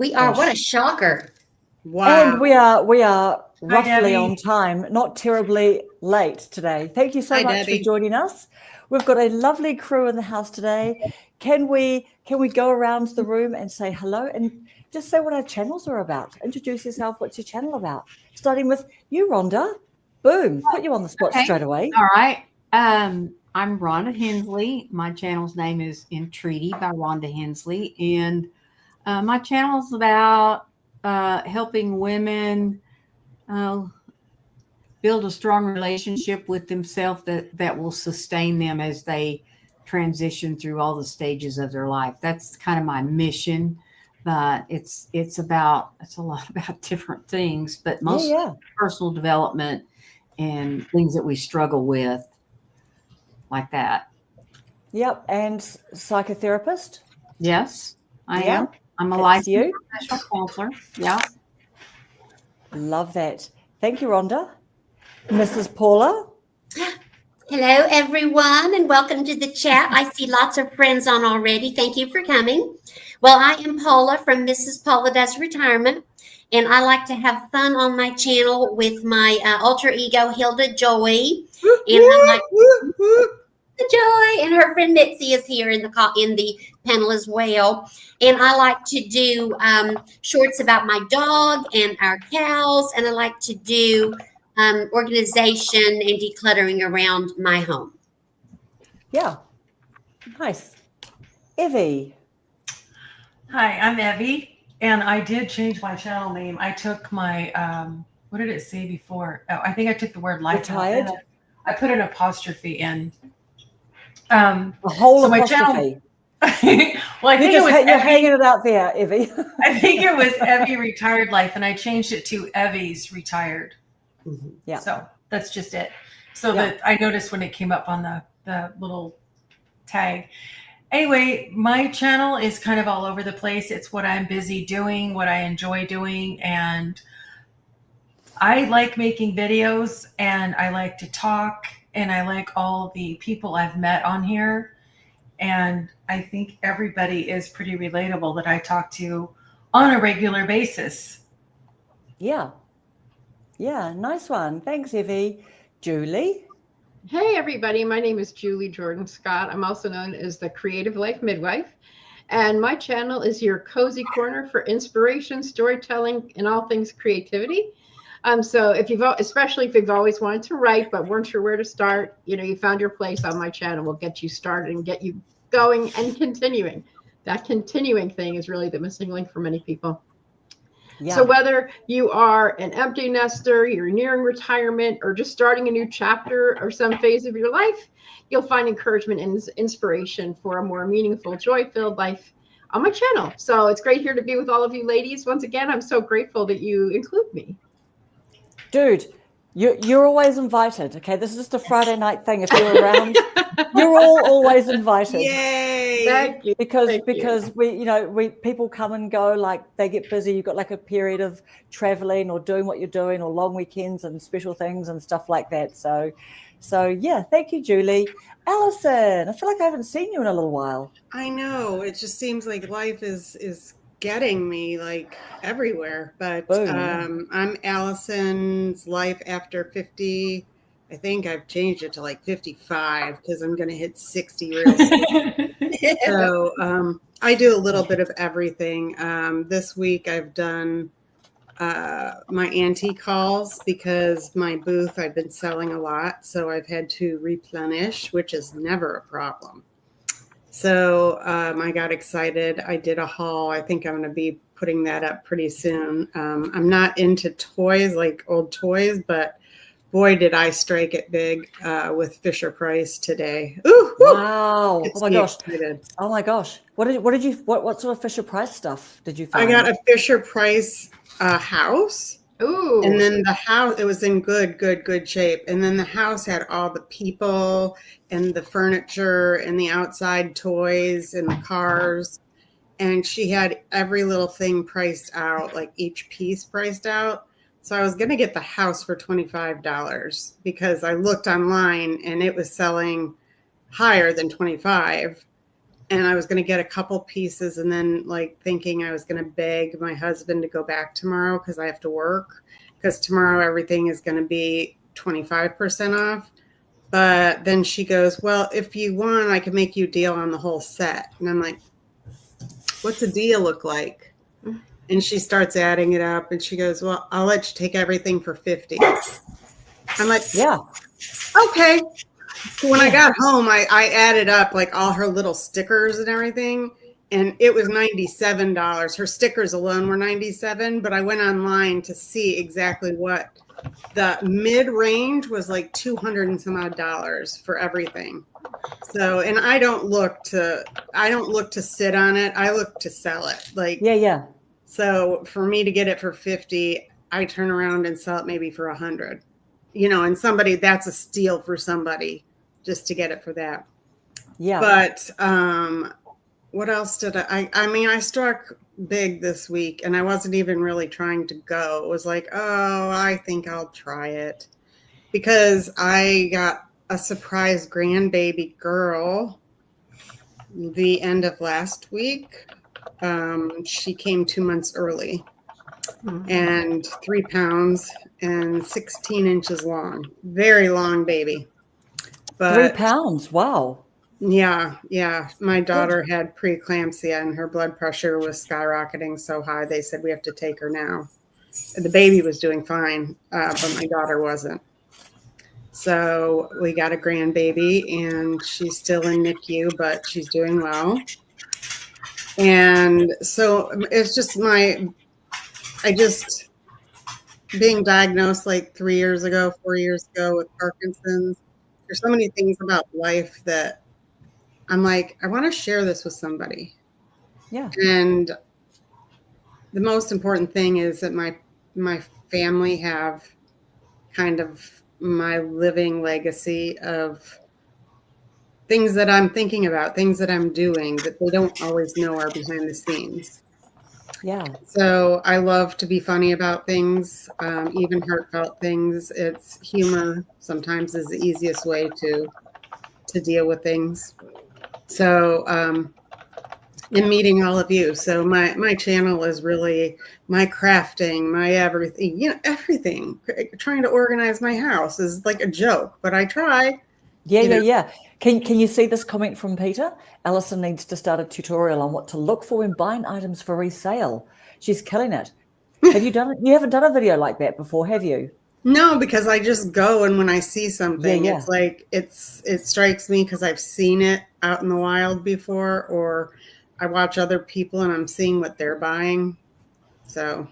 We are. What a shocker. Wow. And we are Hi, roughly on Debbie. time, not terribly late today. Thank you so Hi, much for Debbie. joining us. We've got a lovely crew in the house today. Can we go around the room and say hello and just say what our channels are about? Introduce yourself. What's your channel about? Starting with you, Rhonda. Boom, put you on the spot Okay. straight away. All right. I'm Rhonda Hensley. My channel's name is Entreaty by Rhonda Hensley. And my channel's about helping women build a strong relationship with themselves that will sustain them as they transition through all the stages of their life. That's kind of my mission. But it's a lot about different things, but most personal development and things that we struggle with, like that. Yep, and psychotherapist. Yes, I Yeah, am. I'm a that's licensed you. professional counselor. Yeah. Love that. Thank you, Rhonda. Mrs. Paula. Hello, everyone, and welcome to the chat. I see lots of friends on already. Thank you for coming. Well, I am Paula from Mrs. Paula Does Retirement, and I like to have fun on my channel with my alter ego, Hilda Joy. And I like Joy, and her friend Mitzi is here in the panel as well. And I like to do shorts about my dog and our cows, and I like to do organization and decluttering around my home. Yeah, nice. Evie. Hi, I'm Evie, and I did change my channel name. I took my what did it say before? Oh, I think I took the word life Retired. out. I put an apostrophe in. A whole so apostrophe. My channel, well, I think it was you're Evie, hanging it out there, Evie. I think it was Evie Retired Life, and I changed it to Evie's Retired. Mm-hmm. Yeah. So that's just it. So that I noticed when it came up on the little tag. Anyway, my channel is kind of all over the place. It's what I'm busy doing, what I enjoy doing, and I like making videos, and I like to talk, and I like all the people I've met on here. And I think everybody is pretty relatable that I talk to on a regular basis. Yeah. Yeah, nice one. Thanks, Evie. Julie. Hey, everybody. My name is Julie Jordan Scott. I'm also known as the Creative Life Midwife. And my channel is your cozy corner for inspiration, storytelling, and all things creativity. So especially if you've always wanted to write but weren't sure where to start, you found your place on my channel. We'll get you started and get you going and continuing. That continuing thing is really the missing link for many people. Yeah. So whether you are an empty nester, you're nearing retirement, or just starting a new chapter or some phase of your life, you'll find encouragement and inspiration for a more meaningful, joy-filled life on my channel. So it's great here to be with all of you ladies. Once again, I'm so grateful that you include me. Dude, you're always invited. Okay, this is just a Friday night thing. If you're around, you're all always invited. Yay! Thank you. Because we people come and go, like they get busy. You've got like a period of traveling or doing what you're doing, or long weekends and special things and stuff like that. So yeah, thank you, Julie. Allison, I feel like I haven't seen you in a little while. I know, it just seems like life is getting me like everywhere, but I'm Allison's Life After 50. I think I've changed it to like 55 because I'm going to hit 60 real soon. So I do a little bit of everything. This week I've done my antique hauls because my booth, I've been selling a lot, so I've had to replenish, which is never a problem. So I got excited. I did a haul. I think I'm going to be putting that up pretty soon. I'm not into toys, like old toys, but boy, did I strike it big with Fisher Price today. Ooh, wow. Oh my gosh. Excited. Oh my gosh. What sort of Fisher Price stuff did you find? I got a Fisher Price house. Ooh. And then the house, it was in good shape. And then the house had all the people and the furniture and the outside toys and the cars. And she had every little thing priced out, like each piece priced out. So I was going to get the house for $25 because I looked online and it was selling higher than $25. and I was going to get a couple pieces, and then like thinking I was going to beg my husband to go back tomorrow because I have to work, because tomorrow everything is going to be 25% off. But then she goes, well, if you want, I can make you a deal on the whole set. And I'm like, what's a deal look like? And she starts adding it up, and she goes, well, I'll let you take everything for 50. I'm like, Yeah. Okay. So when I got home, I added up like all her little stickers and everything, and it was $97. Her stickers alone were $97, but I went online to see exactly what the mid-range was, like $200 and some odd dollars for everything. So, and I don't look to sit on it. I look to sell it. Like, Yeah. So for me to get it for 50, I turn around and sell it maybe for 100, and that's a steal for somebody just to get it for that. Yeah. But what else did I struck big this week, and I wasn't even really trying to go. It was like, oh, I think I'll try it, because I got a surprise grandbaby girl the end of last week. She came 2 months early, and 3 pounds and 16 inches long. Very long baby. But 3 pounds. Wow. Yeah. My daughter had preeclampsia, and her blood pressure was skyrocketing so high. They said we have to take her now. The baby was doing fine, but my daughter wasn't. So we got a grandbaby, and she's still in NICU, but she's doing well. And so it's just being diagnosed like 4 years ago with Parkinson's. There's so many things about life that I'm like, I want to share this with somebody. Yeah. And the most important thing is that my family have kind of my living legacy of things that I'm thinking about, things that I'm doing that they don't always know are behind the scenes. Yeah. So I love to be funny about things, even heartfelt things. It's humor sometimes is the easiest way to deal with things. So, in meeting all of you. So my channel is really my crafting, my everything, everything. Trying to organize my house is like a joke, but I try. Yeah. Can you see this comment from Peter? Alison needs to start a tutorial on what to look for when buying items for resale. She's killing it. Have you done it? You haven't done a video like that before, have you? No, because I just go, and when I see something, Yeah. it's like it strikes me because I've seen it out in the wild before, or I watch other people and I'm seeing what they're buying. So,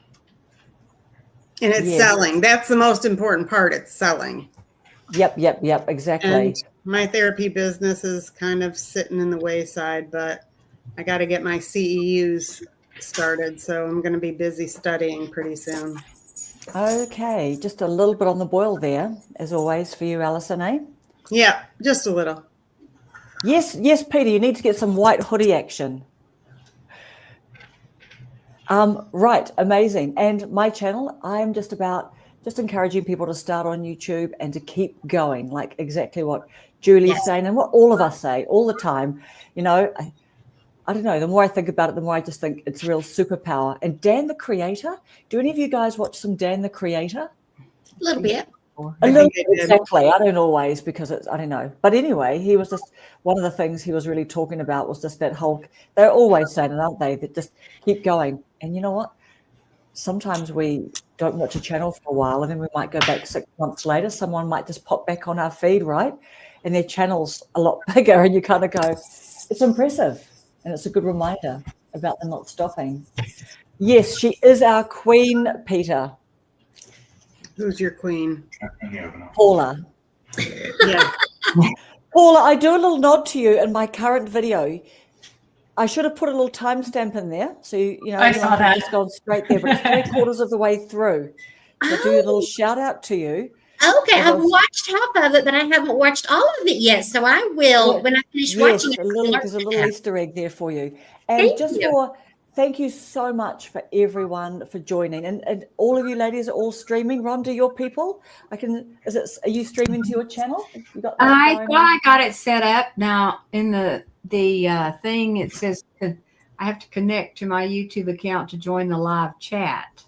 and it's selling. That's the most important part. It's selling. Yep, exactly. And my therapy business is kind of sitting in the wayside, but I got to get my CEUs started. So I'm going to be busy studying pretty soon. Okay, just a little bit on the boil there, as always, for you, Alison, eh? Yeah, just a little. Yes, Peter, you need to get some white hoodie action. Right, amazing. And my channel, I'm just encouraging people to start on YouTube and to keep going, like exactly what Julie's saying and what all of us say all the time. I don't know, the more I think about it, the more I just think it's a real superpower. And Dan the Creator, do any of you guys watch some Dan the Creator? A little bit. Exactly. I don't always, because I don't know. But anyway, he was just, one of the things he was really talking about was just that whole, they're always saying it, aren't they? That just keep going. And you know what? Sometimes we don't watch a channel for a while, and then we might go back 6 months later. Someone might just pop back on our feed, right? And their channel's a lot bigger, and you kind of go, it's impressive. And it's a good reminder about them not stopping. Yes, she is our queen, Peter. Who's your queen? Paula. Yeah. Paula, I do a little nod to you in my current video. I should have put a little timestamp in there. So, I saw that. Just gone straight there, but it's 3/4 of the way through. So do a little shout out to you. Okay, I've watched half of it, but I haven't watched all of it yet. So I will, when I finish watching it. There's a little Easter egg there for you. And thank you so much for everyone for joining. And all of you ladies are all streaming. Rhonda, your people, are you streaming to your channel? I got it set up now in the thing, it says I have to connect to my YouTube account to join the live chat.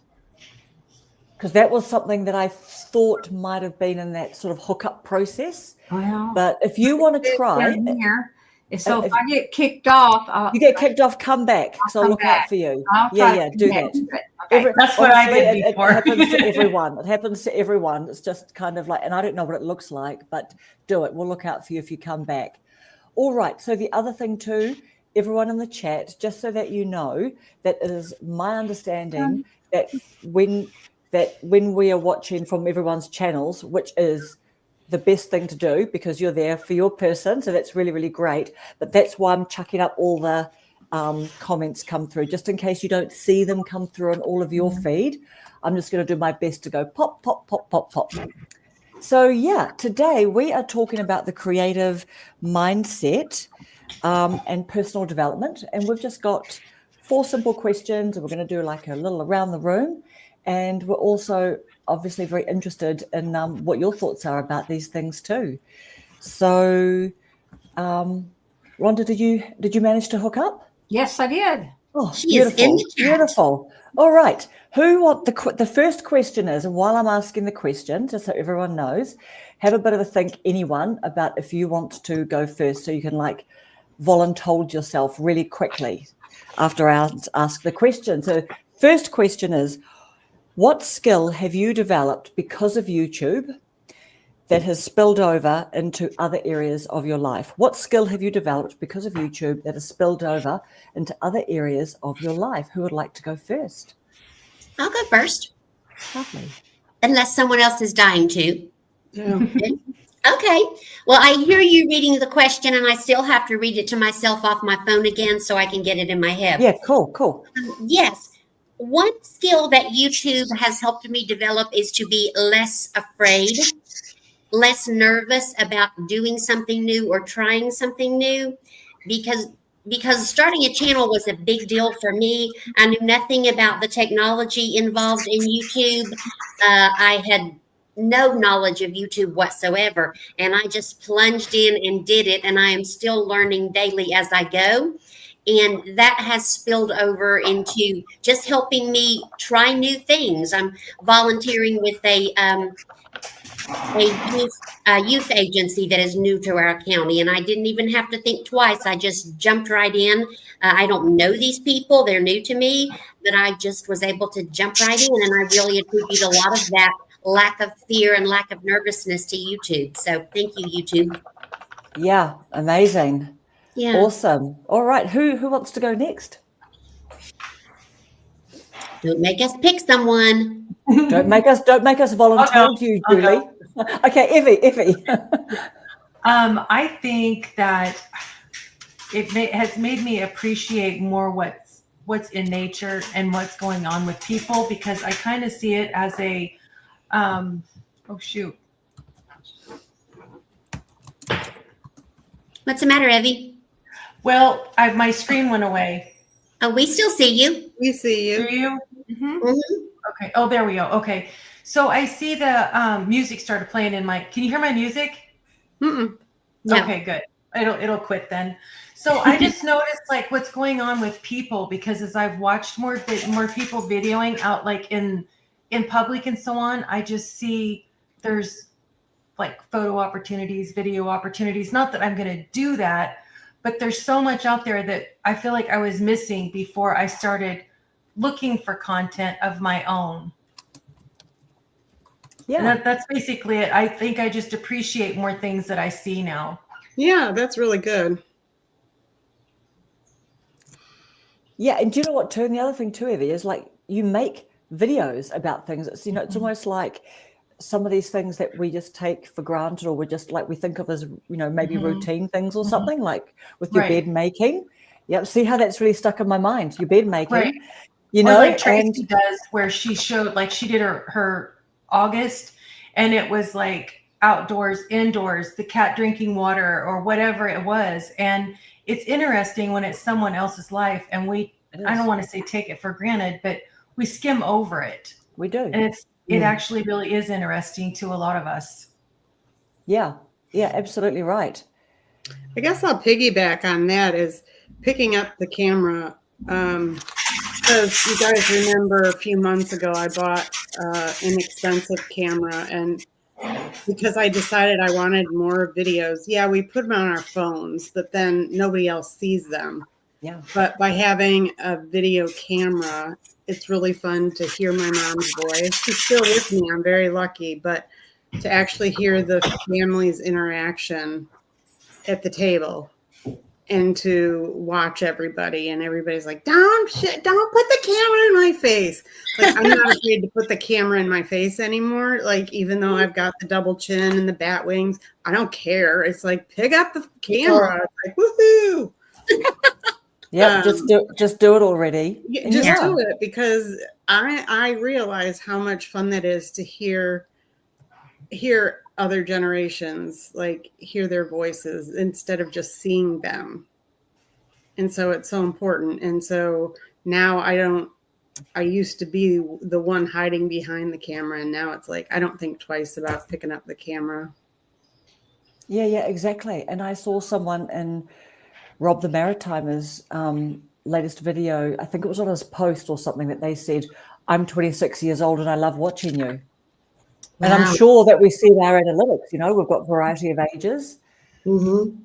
Because that was something that I thought might have been in that sort of hookup process. Well, But if you want to try, here. So if I get kicked off, you get kicked off, come back. So I'll look out for you. Yeah, do that. Okay, that's what I did before. It happens to everyone. It happens to everyone. It's just kind of like, and I don't know what it looks like, but do it. We'll look out for you if you come back. All right. So the other thing too, everyone in the chat, just so that you know, that it is my understanding that when we are watching from everyone's channels, which is the best thing to do because you're there for your person. So that's really, really great. But that's why I'm chucking up all the comments come through, just in case you don't see them come through on all of your feed. I'm just going to do my best to go pop, pop, pop, pop, pop. So yeah, today we are talking about the creative mindset and personal development. And we've just got 4 simple questions, and we're going to do like a little around the room. And we're also obviously very interested in what your thoughts are about these things too. So, Rhonda, did you manage to hook up? Yes, I did. Oh, She beautiful, is in the chat. beautiful. All right. The first question is, and while I'm asking the question, just so everyone knows, have a bit of a think, anyone, about if you want to go first, so you can like voluntold yourself really quickly after I ask the question. So, first question is, what skill have you developed because of YouTube that has spilled over into other areas of your life? What skill have you developed because of YouTube that has spilled over into other areas of your life? Who would like to go first? I'll go first. Lovely. Unless someone else is dying to. Yeah. Okay. Well, I hear you reading the question, and I still have to read it to myself off my phone again so I can get it in my head. Yeah, cool. Yes. One skill that YouTube has helped me develop is to be less afraid, less nervous about doing something new or trying something new, because starting a channel was a big deal for me. I knew nothing about the technology involved in YouTube. I had no knowledge of YouTube whatsoever, and I just plunged in and did it, and I am still learning daily as I go. And that has spilled over into just helping me try new things. I'm volunteering with a youth agency that is new to our county, and I didn't even have to think twice. I just jumped right in. I don't know these people; they're new to me, but I just was able to jump right in, and I really attribute a lot of that lack of fear and lack of nervousness to YouTube. So, thank you, YouTube. Yeah, amazing. Yeah. Awesome. All right, who wants to go next? Don't make us pick someone. Don't make us volunteer you, Julie. Okay, Evie. I think that it has made me appreciate more what's in nature and what's going on with people, because I kind of see it as a oh shoot. What's the matter, Evie? Well, my screen went away. Oh, we still see you. We see you. Do you? Mhm. Okay. Oh, there we go. Okay. So I see the music started playing in my. Can you hear my music? Mm-mm. No. Okay, good. It'll quit then. So I just noticed like what's going on with people, because as I've watched more people videoing out like in public and so on, I just see there's like photo opportunities, video opportunities. Not that I'm going to do that, but there's so much out there that I feel like I was missing before I started looking for content of my own. Yeah, And that's basically it. I think I just appreciate more things that I see now. Yeah, that's really good. Yeah, and do you know what too? And the other thing too, Evie, is like you make videos about things. It's it's almost like some of these things that we just take for granted, or we think of as maybe routine things or something, like with your bed making. Yeah, see how that's really stuck in my mind. Your bed making, Right. Or like Tracy does, where she showed like she did her August, and it was like outdoors, indoors, the cat drinking water or whatever it was. And it's interesting when it's someone else's life, and I don't want to say take it for granted, but we skim over it. We do. And it actually really is interesting to a lot of us. Yeah, absolutely right. I guess I'll piggyback on that is picking up the camera. Because you guys remember a few months ago, I bought an inexpensive camera, and because I decided I wanted more videos. Yeah, we put them on our phones, but then nobody else sees them. Yeah. But by having a video camera, it's really fun to hear my mom's voice. She's still with me. I'm very lucky, but to actually hear the family's interaction at the table and to watch everybody, and everybody's like, don't put the camera in my face. Like, I'm not afraid to put the camera in my face anymore. Like, even though I've got the double chin and the bat wings, I don't care. It's like, pick up the camera. It's like, woohoo. Yeah, just do it already. Just do it, because I realize how much fun that is to hear other generations, like hear their voices instead of just seeing them. And so it's so important. And so now I used to be the one hiding behind the camera, and now it's like I don't think twice about picking up the camera. Yeah, exactly. And I saw someone in Rob the Maritimer's latest video, I think it was on his post or something, that they said, I'm 26 years old and I love watching you. Wow. And I'm sure that we see our analytics, we've got variety of ages. Mm-hmm.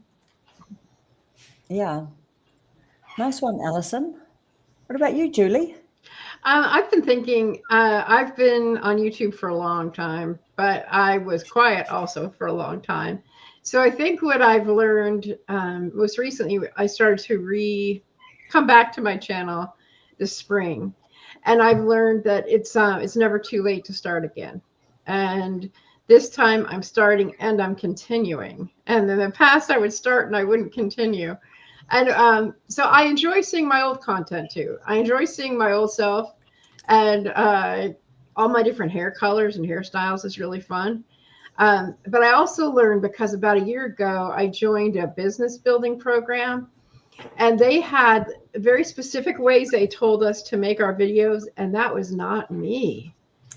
Yeah. Nice one, Alison. What about you, Julie? I've been thinking, I've been on YouTube for a long time, but I was quiet also for a long time. So I think what I've learned most recently, I started to come back to my channel this spring. And I've learned that it's never too late to start again. And this time I'm starting and I'm continuing. And in the past I would start and I wouldn't continue. And so I enjoy seeing my old content too. I enjoy seeing my old self, and all my different hair colors and hairstyles is really fun. But I also learned, because about a year ago, I joined a business building program, and they had very specific ways they told us to make our videos, and that was not me.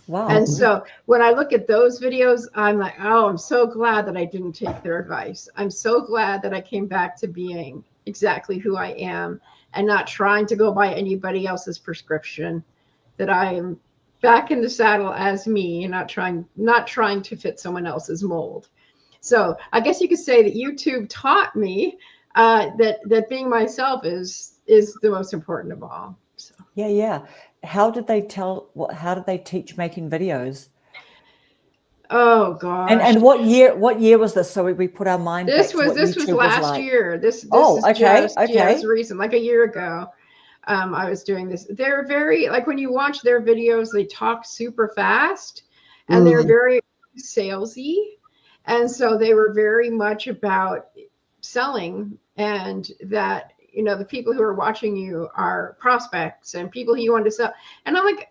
Wow. And so when I look at those videos, I'm like, oh, I'm so glad that I didn't take their advice. I'm so glad that I came back to being exactly who I am and not trying to go by anybody else's prescription, that I am back in the saddle as me and not trying to fit someone else's mold. So I guess you could say that YouTube taught me that being myself is the most important of all. So. Yeah. How did they teach making videos? Oh gosh. And what year was this? So we put our mind this back to was YouTube last was like. year. This okay. Yeah, it's recent, like a year ago. I was doing this. They're very, like, when you watch their videos, they talk super fast and they're very salesy. And so they were very much about selling, and that, the people who are watching you are prospects and people who you want to sell. And I'm like,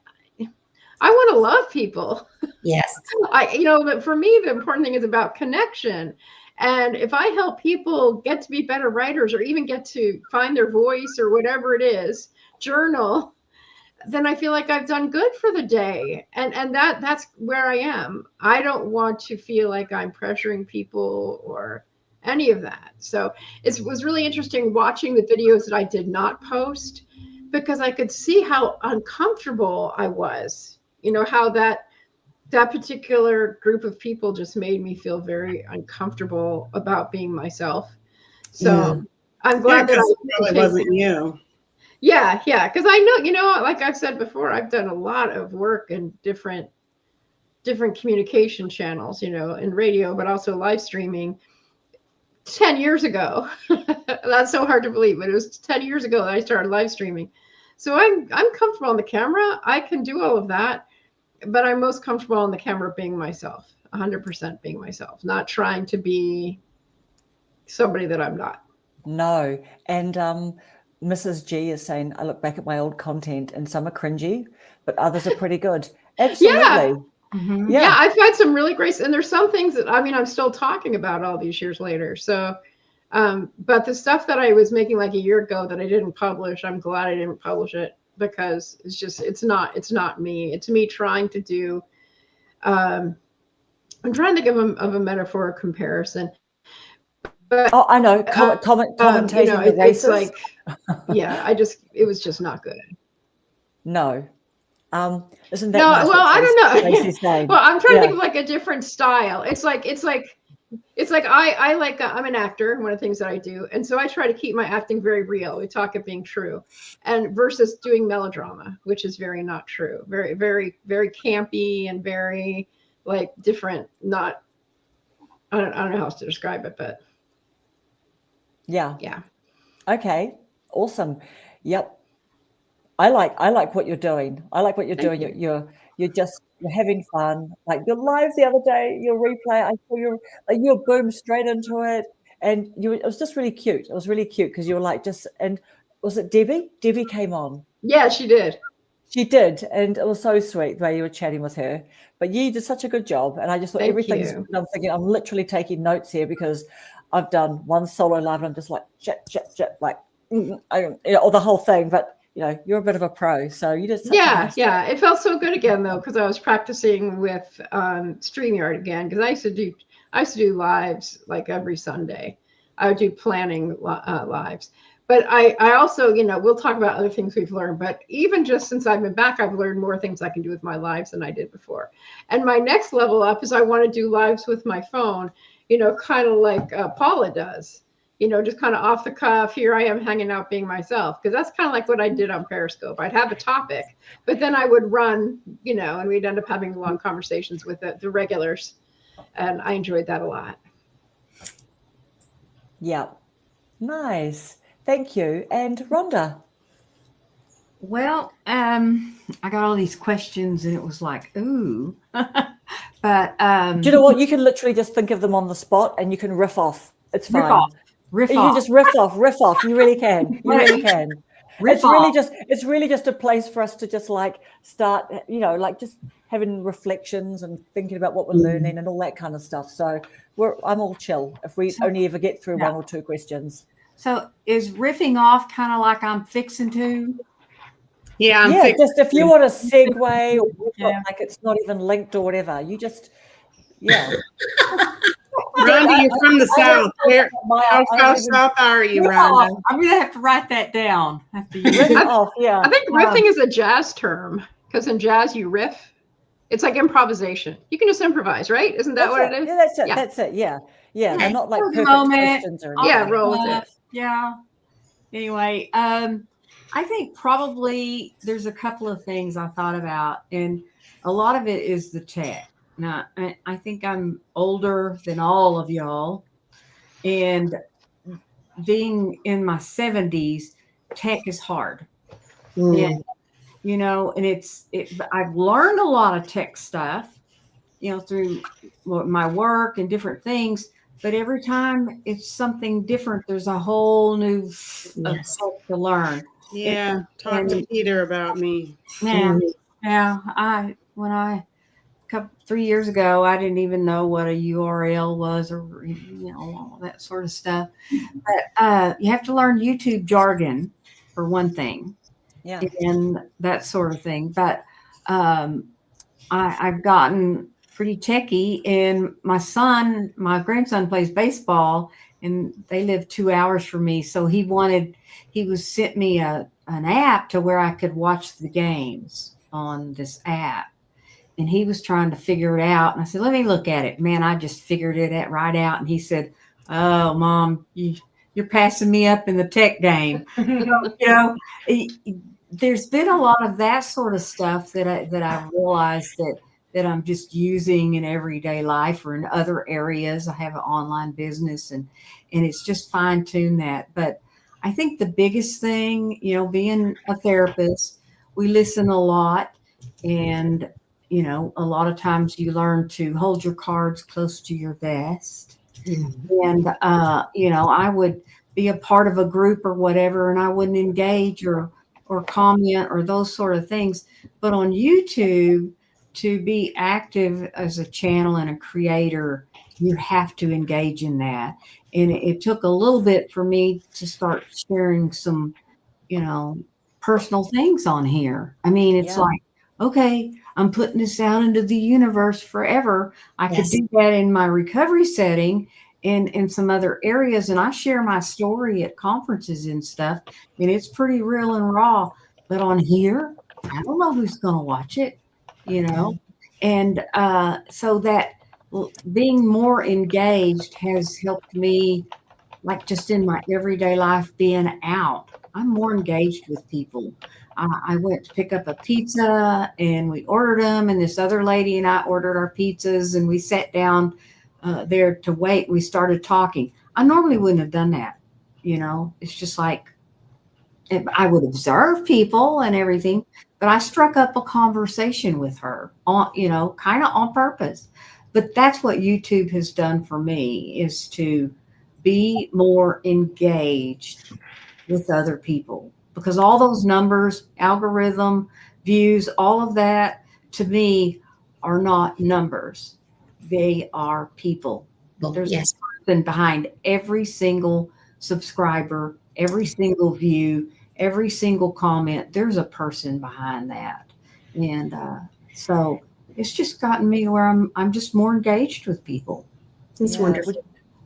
I want to love people. Yes. But for me, the important thing is about connection. And if I help people get to be better writers, or even get to find their voice, or whatever it is, journal, then I feel like I've done good for the day. And that's where I am. I don't want to feel like I'm pressuring people or any of that. So it was really interesting watching the videos that I did not post, because I could see how uncomfortable I was, how that particular group of people just made me feel very uncomfortable about being myself. So I'm glad that it really wasn't you. Yeah. Because I know, like I've said before, I've done a lot of work in different communication channels, in radio, but also live streaming 10 years ago. That's so hard to believe, but it was 10 years ago that I started live streaming. So I'm comfortable on the camera. I can do all of that. But I'm most comfortable on the camera being myself, 100% being myself, not trying to be somebody that I'm not. No. And Mrs. G is saying, I look back at my old content and some are cringy, but others are pretty good. Absolutely. Yeah. Mm-hmm. Yeah, I've had some really great, and there's some things that, I'm still talking about all these years later. So, but the stuff that I was making like a year ago that I didn't publish, I'm glad I didn't publish it, because it's not me. It's me trying to do, I'm trying to give of a metaphor comparison. But Oh, I know. Commentating the races. it's like, yeah, it was just not good. No. Isn't that No, nice? well, I don't know. Tracy's saying? Well, I'm trying Yeah. to think of like a different style. It's like I like I'm an actor, one of the things that I do, and so I try to keep my acting very real. We talk of being true, and versus doing melodrama, which is very not true, very very very campy and very like different. Not I don't know how else to describe it, but Yeah. yeah. Okay. Awesome. Yep. I like what you're doing. I like what you're doing. You're having fun. Like your live the other day, your replay, I saw you boom straight into it, and it was just really cute. It was really cute because you were like and was it Debbie? Debbie came on. Yeah, she did. She did, and it was so sweet the way you were chatting with her. But you did such a good job, and I just thought everything's. I'm thinking I'm literally taking notes here because I've done one solo live, and I'm just like chat, like or the whole thing, but. You're a bit of a pro, so you did such a nice job. It felt so good again though, because I was practicing with StreamYard again, because I used to do lives like every Sunday. I would do planning lives, but I also, we'll talk about other things we've learned, but even just since I've been back, I've learned more things I can do with my lives than I did before. And my next level up is I want to do lives with my phone, kind of like Paula does. Just kind of off the cuff. Here I am hanging out being myself. Because that's kind of like what I did on Periscope. I'd have a topic, but then I would run, and we'd end up having long conversations with the regulars. And I enjoyed that a lot. Yeah. Nice. Thank you. And Rhonda? Well, I got all these questions and it was like, ooh. But do you know what? You can literally just think of them on the spot and you can riff off. It's fine. Riff you off. Just riff off. You really can. You really can. It's really just a place for us to just like start, like just having reflections and thinking about what we're learning and all that kind of stuff. So I'm all chill if we only ever get through one or two questions. So is riffing off kind of like I'm fixing to? Yeah. Just if you want to segue or like it's not even linked or whatever, you just Rhonda, you're from the South. How South are you, Rhonda? I'm going to have to write that down. I think riffing is a jazz term because in jazz you riff. It's like improvisation. You can just improvise, right? Isn't that what it is? Yeah, that's it. Yeah. That's it. Yeah. Yeah. They're not like perfect questions or anything. Yeah, roll with it. Yeah. Anyway, I think probably there's a couple of things I thought about, and a lot of it is the tech. Now, I think I'm older than all of y'all, and being in my 70s, tech is hard. And, and I've learned a lot of tech stuff, through my work and different things, but every time it's something different, there's a whole new tech to learn. Yeah. Talk to Peter about me. Yeah. 3 years ago, I didn't even know what a URL was or, all that sort of stuff. But you have to learn YouTube jargon for one thing. Yeah. And that sort of thing. But I've gotten pretty techie, and my grandson plays baseball, and they live 2 hours from me. So he sent me an app to where I could watch the games on this app. And he was trying to figure it out. And I said, let me look at it. Man, I just figured it right out. And he said, oh, Mom, you're passing me up in the tech game. There's been a lot of that sort of stuff that I realized that I'm just using in everyday life or in other areas. I have an online business and it's just fine tune that. But I think the biggest thing, being a therapist, we listen a lot, and a lot of times you learn to hold your cards close to your vest. And, I would be a part of a group or whatever, and I wouldn't engage or comment or those sort of things. But on YouTube, to be active as a channel and a creator, you have to engage in that. And it took a little bit for me to start sharing some, personal things on here. I mean, it's like, okay, I'm putting this out into the universe forever. I could do that in my recovery setting, in some other areas, and I share my story at conferences and stuff, and it's pretty real and raw. But on here, I don't know who's going to watch it, you know, and so that being more engaged has helped me, like just in my everyday life, being out. I'm more engaged with people. I went to pick up a pizza and we ordered them, and this other lady and I ordered our pizzas, and we sat down there to wait. We started talking. I normally wouldn't have done that. You know, it's just like I would observe people and everything, but I struck up a conversation with her on, you know, kind of on purpose. But that's what YouTube has done for me, is to be more engaged with other people, because all those numbers, algorithm, views, all of that to me are not numbers. They are people. Well, There's yes. a person behind every single subscriber, every single view, every single comment. There's a person behind that. And so it's just gotten me where I'm just more engaged with people. It's wonderful.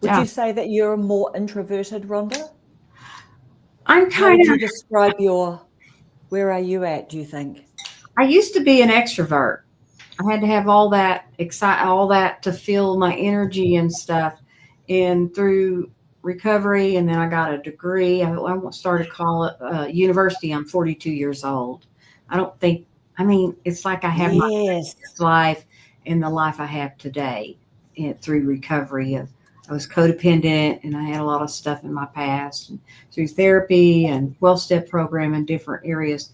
Would you say that you're more introverted, Rhonda? I'm How kind would you of, describe where are you at, do you think? I used to be an extrovert. I had to have all that all that to feel my energy and stuff. And through recovery, and then I got a degree. I started college, university. I'm 42 years old. I don't think, I mean, it's like I have my life and the life I have today through recovery. I was codependent, and I had a lot of stuff in my past, and through therapy and 12-step program in different areas,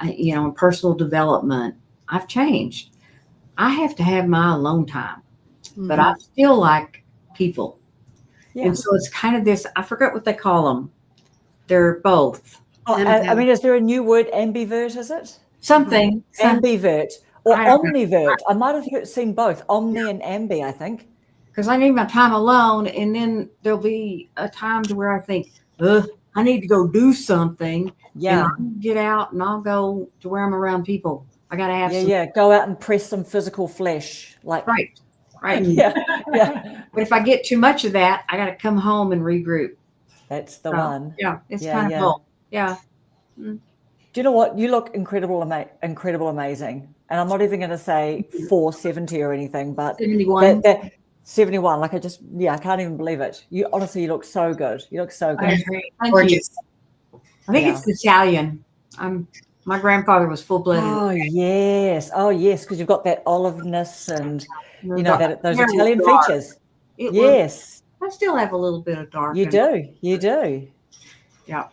you know, and personal development, I've changed. I have to have my alone time, but I still like people. Yeah. And so it's kind of this, I forget what they call them. They're both. Oh, I mean, is there a new word, ambivert, is it? Something. Ambivert or omnivert. I might have seen both, omni and ambi, I think. Because I need my time alone, and then there'll be a time to where I think, I need to go do something. Yeah. And I'll get out and I'll go to where I'm around people. I got to have go out and press some physical flesh. Like Right. Yeah. But if I get too much of that, I got to come home and regroup. That's the one. Yeah. It's kind of cool. Yeah. Do you know what? You look incredible, amazing. And I'm not even going to say 470 or anything, but 71. 71. Like I can't even believe it. You honestly, you look so good. You look so good. Gorgeous. I think it's Italian. My grandfather was full-blooded. Oh yes, because you've got that oliveness and you know those Italian features. Yes, I still have a little bit of dark. You do. Yeah.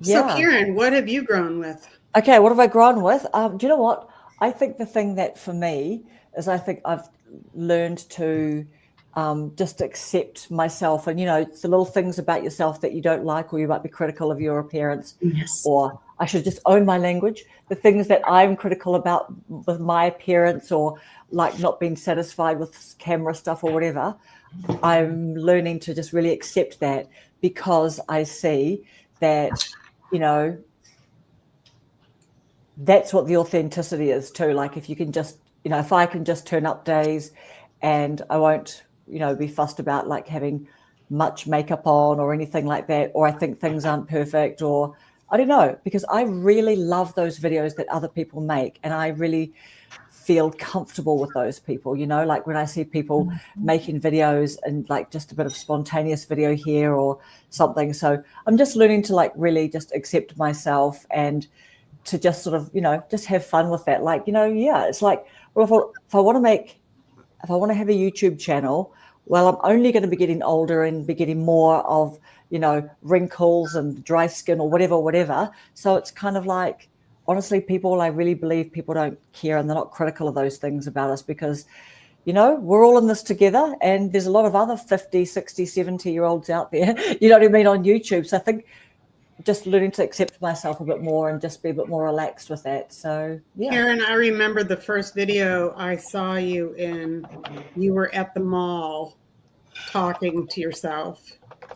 So Karen, what have you grown with? Okay, what have I grown with? Do you know what? I think the thing that for me is I think I've learned to just accept myself, and you know, it's the little things about yourself that you don't like, or you might be critical of your appearance, or I should just own my language. The things that I'm critical about with my appearance, or like not being satisfied with camera stuff or whatever, I'm learning to just really accept that, because I see that, you know, that's what the authenticity is too. Like if you can just, you know, if I can just turn up days and I won't, you know, be fussed about like having much makeup on or anything like that, or I think things aren't perfect, or I don't know, because I really love those videos that other people make, and I really feel comfortable with those people, you know, like when I see people making videos and like just a bit of spontaneous video here or something. So I'm just learning to like really just accept myself and to just sort of, you know, just have fun with that. Like, you know, it's like, well, if I want to have a YouTube channel, well, I'm only going to be getting older and be getting more of, you know, wrinkles and dry skin or whatever. So it's kind of like, honestly, I really believe people don't care, and they're not critical of those things about us, because, you know, we're all in this together, and there's a lot of other 50, 60, 70-year-olds out there, you know what I mean, on YouTube. So I think just learning to accept myself a bit more and just be a bit more relaxed with that. So, yeah. Karen, I remember the first video I saw you in. You were at the mall talking to yourself.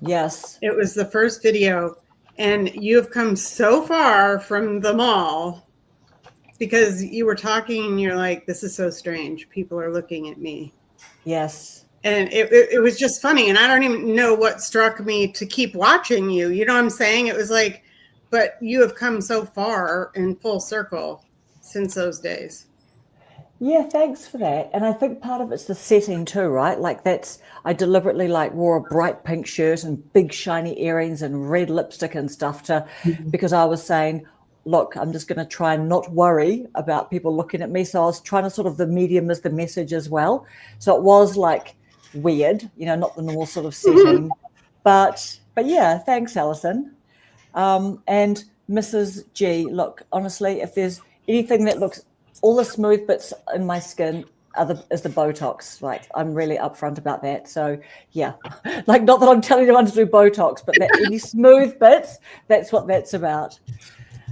Yes. It was the first video. And you have come so far from the mall, because you were talking and you're like, this is so strange. People are looking at me. Yes. And it was just funny. And I don't even know what struck me to keep watching you. You know what I'm saying? It was like, but you have come so far in full circle since those days. Yeah, thanks for that. And I think part of it's the setting too, right? Like I deliberately like wore a bright pink shirt and big shiny earrings and red lipstick and stuff because I was saying, look, I'm just going to try and not worry about people looking at me. So I was trying to sort of the medium as the message as well. So it was like weird, not the normal sort of setting, but yeah, thanks, Alison. And Mrs. G, look, honestly, if there's anything that looks all the smooth bits in my skin is the Botox. Like I'm really upfront about that. So yeah, like not that I'm telling anyone to do Botox, but that any smooth bits, that's what that's about.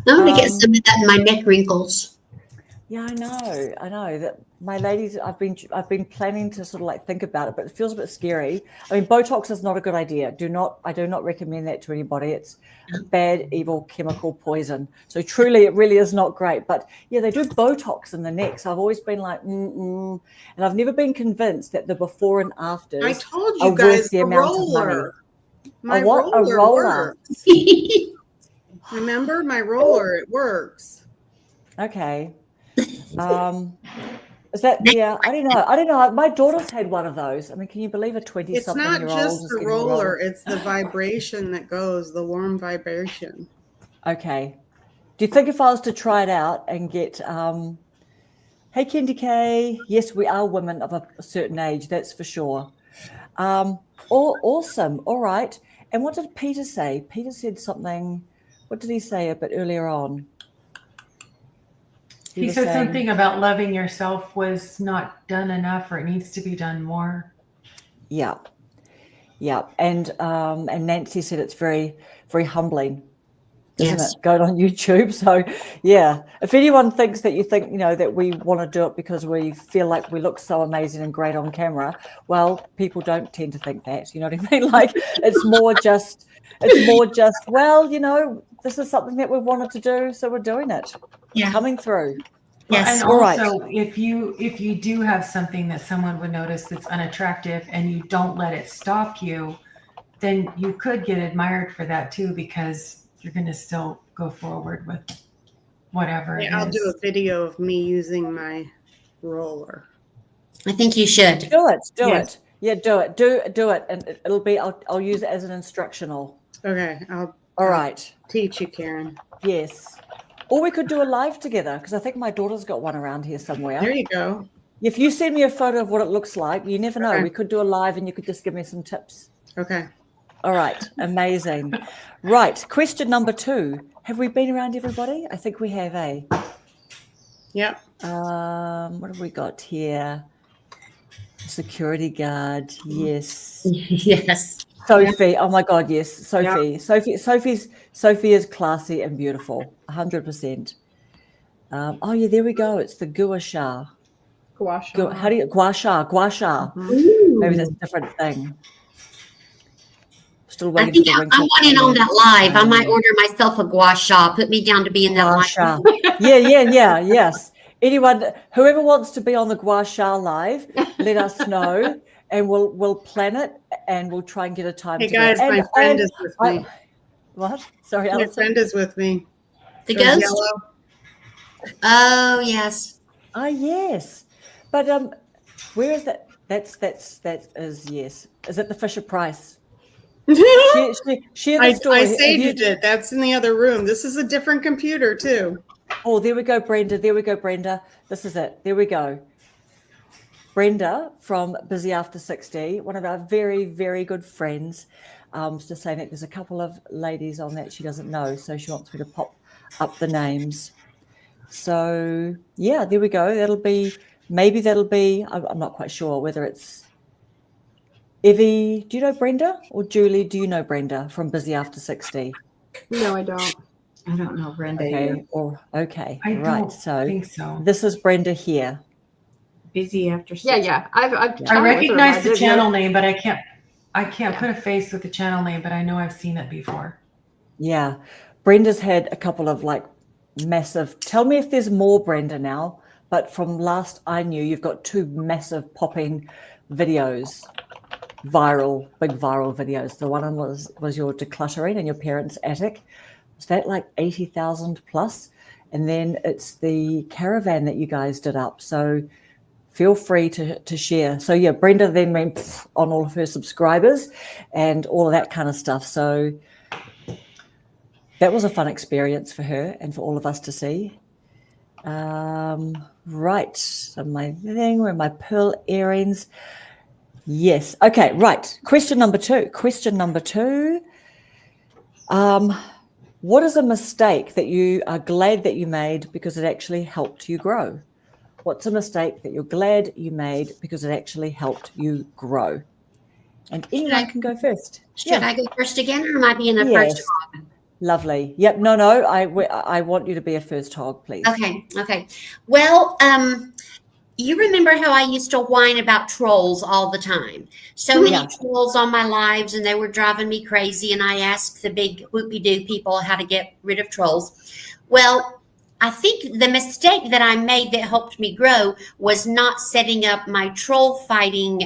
I'm going to get some of that in my neck wrinkles. Yeah, I know that my ladies, I've been planning to sort of like think about it, but it feels a bit scary. I mean, Botox is not a good idea. I do not recommend that to anybody. It's a bad, evil chemical poison. So truly, it really is not great. But yeah, they do Botox in the neck. So I've always been like, and I've never been convinced that the before and afters. I told you guys the roller. My roller works. Remember my roller? It works. Okay. Is that, yeah, I don't know. My daughter's had one of those. I mean, can you believe a 20-something-year-old? It's not just the roller, it's the vibration that goes, the warm vibration. Okay. Do you think if I was to try it out and get, hey, Kendi K, yes, we are women of a certain age, that's for sure. Awesome. All right. And what did Peter say? Peter said something, what did he say a bit earlier on? He said something about loving yourself was not done enough, or it needs to be done more. Yeah. And Nancy said it's very, very humbling, isn't it? Going on YouTube. So yeah, if anyone thinks that you think, that we want to do it because we feel like we look so amazing and great on camera, well, people don't tend to think that, you know what I mean? Like it's more just, well, this is something that we wanted to do, so we're doing it. Yeah. Coming through. Yes. And also, if you do have something that someone would notice that's unattractive and you don't let it stop you, then you could get admired for that too, because you're going to still go forward with whatever it is. I'll do a video of me using my roller. I think you should. Do it. Yeah, do it. Do it. And it'll be, I'll use it as an instructional. Okay. I'll teach you, Karen. Yes. Or we could do a live together, because I think my daughter's got one around here somewhere. There you go. If you send me a photo of what it looks like, you never know. Okay. We could do a live and you could just give me some tips. Okay. All right. Amazing. Right. Question number 2. Have we been around everybody? I think we have, eh? Yep. What have we got here? Security guard. Yes. Yes. Sophie. Oh my God. Yes. Sophie. Yep. Sophie is classy and beautiful. 100%. Oh yeah. There we go. It's the gua sha. Gua sha. How do you gua sha? Mm-hmm. Maybe that's a different thing. Still I think I'm wanting on that live. I might order myself a gua sha. Put me down to be in that live. Yes. Anyone, whoever wants to be on the gua sha live, let us know, and we'll plan it, and we'll try and get a time. Hey guys, my friend is with me. What? Sorry, my friend is with me. The ghost. Yellow. Oh yes. Oh yes, but where is that? That is yes. Is it the Fisher Price? Share the story. I saved it. That's in the other room. This is a different computer too. Oh, there we go, Brenda. This is it. There we go. Brenda from Busy After 60, one of our very, very good friends, just saying that there's a couple of ladies on that she doesn't know, so she wants me to pop up the names. So, yeah, there we go. That'll be, I'm not quite sure whether it's Evie. Do you know Brenda? Or Julie, do you know Brenda from Busy After 60? No, I don't. I don't know Brenda. Okay. I right. don't think so. This is Brenda here. Busy After 60. Yeah. I recognize the channel name, but I can't put a face with the channel name, but I know I've seen it before. Yeah. Brenda's had a couple of like massive, tell me if there's more, Brenda, now, but from last I knew, you've got 2 massive popping videos. big viral videos. The one was your decluttering in your parents' attic. Was that like 80,000 plus? And then it's the caravan that you guys did up. So feel free to share. So yeah, Brenda then went on all of her subscribers and all of that kind of stuff. So that was a fun experience for her and for all of us to see. Right. So my thing were my pearl earrings. Yes. Okay. Right. Question number two. What is a mistake that you are glad that you made because it actually helped you grow? What's a mistake that you're glad you made because it actually helped you grow? And anyone can go first. Should I go first again, or am I being a Yes. first hog? Lovely. Yep. No. I want you to be a first hog, please. Okay. Well, you remember how I used to whine about trolls all the time? So many trolls on my lives, and they were driving me crazy. And I asked the big whoopie-doo people how to get rid of trolls. Well, I think the mistake that I made that helped me grow was not setting up my troll fighting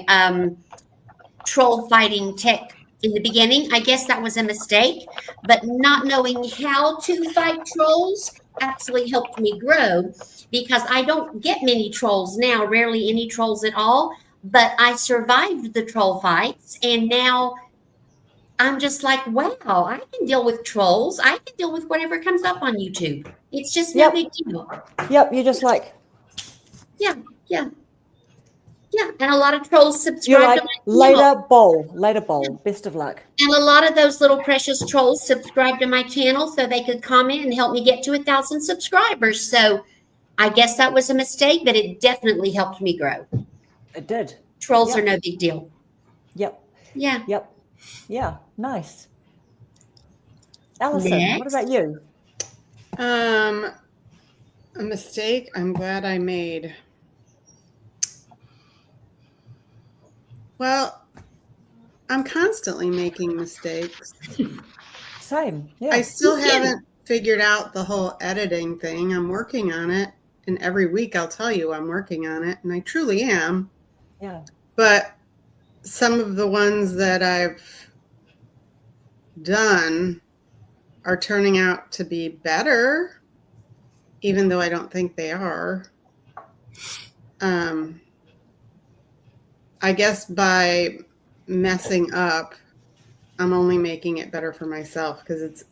tech in the beginning. I guess that was a mistake, but not knowing how to fight trolls actually helped me grow, because I don't get many trolls now, rarely any trolls at all, but I survived the troll fights, and now I'm just like, wow, I can deal with trolls. I can deal with whatever comes up on YouTube. It's just no big deal. Yep, you're just like... Yeah. And a lot of trolls subscribe like, to my channel. Later bowl. Best of luck. And a lot of those little precious trolls subscribe to my channel so they could comment and help me get to 1,000 subscribers. So I guess that was a mistake, but it definitely helped me grow. It did. Trolls are no big deal. Yep. Yeah. Yep. Yeah. Nice. Alison, what about you? A mistake I'm glad I made. Well, I'm constantly making mistakes. Same. Yeah. I still haven't figured out the whole editing thing. I'm working on it. And every week I'll tell you I'm working on it. And I truly am. Yeah. But some of the ones that I've done are turning out to be better, even though I don't think they are. I guess by messing up, I'm only making it better for myself, because it's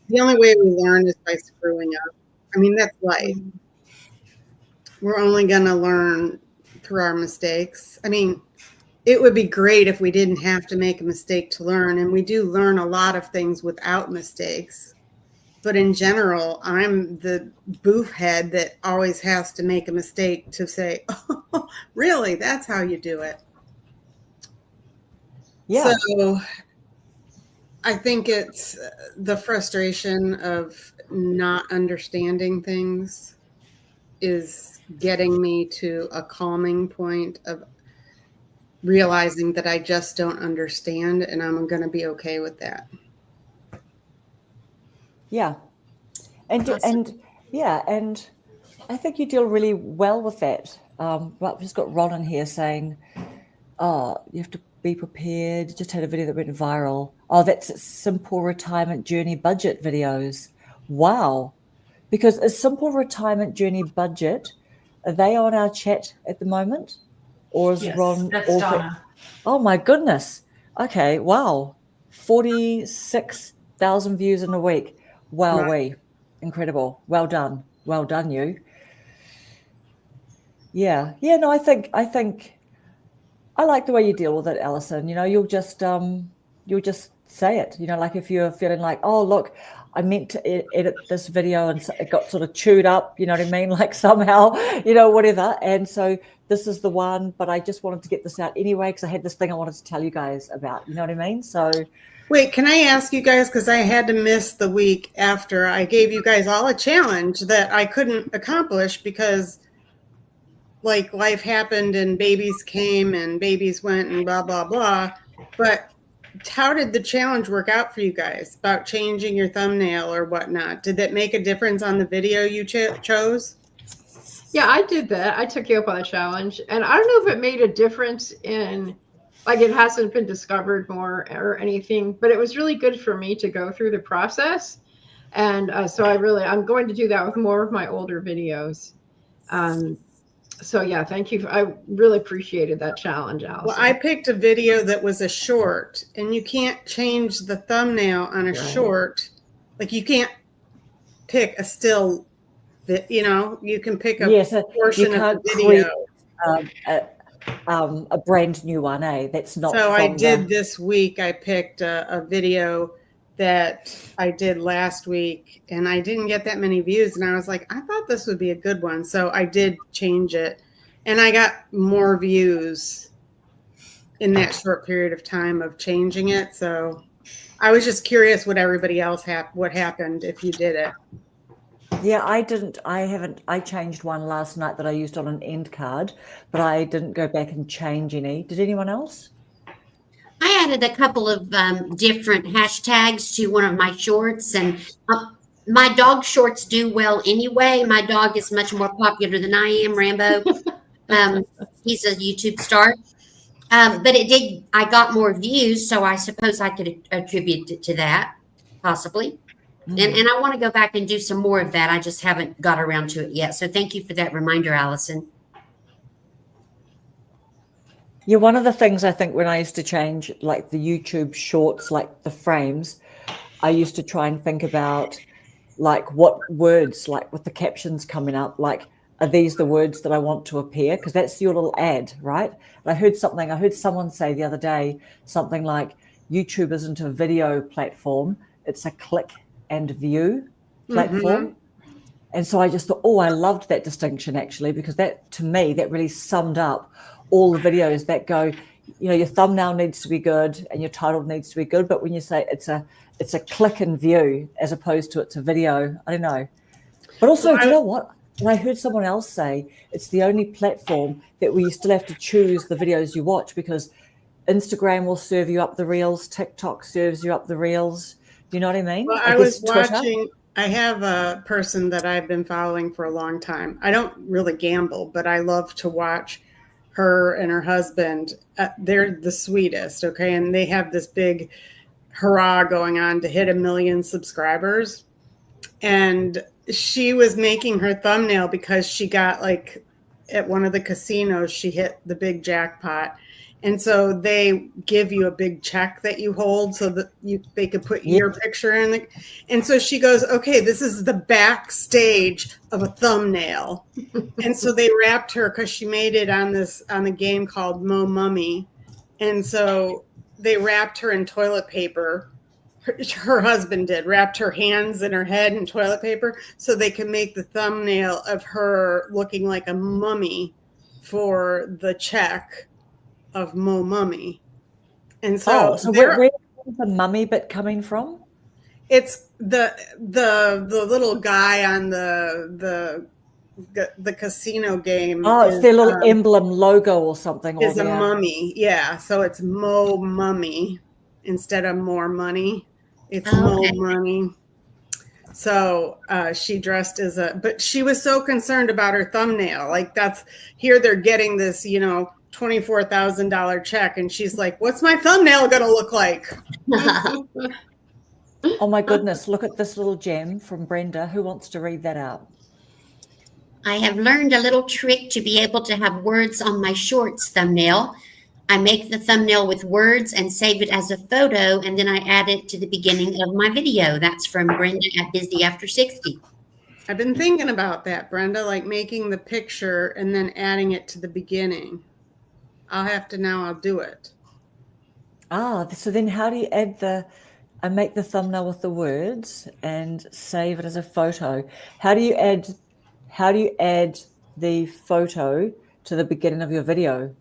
the only way we learn is by screwing up. I mean, that's life. We're only going to learn through our mistakes. I mean, it would be great if we didn't have to make a mistake to learn. And we do learn a lot of things without mistakes. But in general, I'm the boof head that always has to make a mistake to say, oh, really? That's how you do it. Yeah. So I think it's the frustration of not understanding things is getting me to a calming point of realizing that I just don't understand, and I'm going to be okay with that. Yeah. And I think you deal really well with that. We've just got Ron in here saying, oh, you have to be prepared. Just had a video that went viral. Oh, that's simple retirement journey budget videos. Wow. Because a simple retirement journey budget, are they on our chat at the moment? Or is Ron? That's Donna. Oh my goodness. Okay. Wow. 46,000 views in a week. Wow. Right. Incredible. Well done. Well done, you. Yeah. Yeah. No, I think I like the way you deal with it, Alison. You know, you'll just say it. You know, like if you're feeling like, oh, look, I meant to edit this video and it got sort of chewed up, you know what I mean? Like somehow, you know, whatever. And so this is the one, but I just wanted to get this out anyway because I had this thing I wanted to tell you guys about, you know what I mean? So wait, can I ask you guys, because I had to miss the week after I gave you guys all a challenge that I couldn't accomplish because like life happened and babies came and babies went and blah, blah, blah. But how did the challenge work out for you guys about changing your thumbnail or whatnot? Did that make a difference on the video you chose? Yeah, I did that. I took you up on the challenge. And I don't know if it made a difference in like it hasn't been discovered more or anything, but it was really good for me to go through the process. And so I'm going to do that with more of my older videos. So yeah, thank you. I really appreciated that challenge, Allison. Well, I picked a video that was a short, and you can't change the thumbnail on a short. Like you can't pick a still, you know, you can pick a portion of the video. A brand new one, That's not. So I did this week. I picked a video that I did last week, and I didn't get that many views, and I was like, I thought this would be a good one, so I did change it, and I got more views in that short period of time of changing it. So I was just curious what everybody else what happened if you did it. Yeah, I didn't. I changed one last night that I used on an end card, but I didn't go back and change any. Did anyone else? I added a couple of different hashtags to one of my shorts, and my dog shorts do well anyway. My dog is much more popular than I am, Rambo. He's a YouTube star. But I got more views, so I suppose I could attribute it to that, possibly. And I want to go back and do some more of that. I just haven't got around to it yet. So thank you for that reminder, Allison. Yeah, one of the things I think when I used to change like the YouTube shorts, like the frames, I used to try and think about like what words, like with the captions coming up, like are these the words that I want to appear? Because that's your little ad, right? And I heard someone say the other day something like YouTube isn't a video platform, it's a click and view platform. And so I just thought, I loved that distinction actually, because that, to me, that really summed up all the videos that go, your thumbnail needs to be good and your title needs to be good. But when you say it's a click and view as opposed to it's a video, I don't know. But also, do you know what? And I heard someone else say it's the only platform that where you still have to choose the videos you watch, because Instagram will serve you up the reels, TikTok serves you up the reels. Do you know what I mean? Well, I was watching, I have a person that I've been following for a long time. I don't really gamble, but I love to watch her and her husband. They're the sweetest, okay? And they have this big hurrah going on to hit 1 million subscribers. And she was making her thumbnail because she got like at one of the casinos, she hit the big jackpot. And so they give you a big check that you hold so that they could put your picture in. And so she goes, okay, this is the backstage of a thumbnail. And so they wrapped her, because she made it on a game called Mo Mummy. And so they wrapped her in toilet paper. Her husband wrapped her hands and her head in toilet paper so they could make the thumbnail of her looking like a mummy for the check of Mo Mummy. And so, where is the mummy bit coming from? It's the little guy on the casino game. It's their little emblem logo or something. Is a mummy, yeah. So it's Mo Mummy instead of more money. It's Mo Money. So she dressed as but she was so concerned about her thumbnail. Like here they're getting this, $24,000 check, and she's like, what's my thumbnail gonna look like? Oh my goodness, look at this little gem from Brenda. Who wants to read that out? I have learned a little trick to be able to have words on my shorts thumbnail. I make the thumbnail with words and save it as a photo, and then I add it to the beginning of my video. That's from Brenda at Busy After 60. I've been thinking about that, Brenda, like making the picture and then adding it to the beginning. I'll do it. So then how do you I make the thumbnail with the words and save it as a photo? How do you add the photo to the beginning of your video?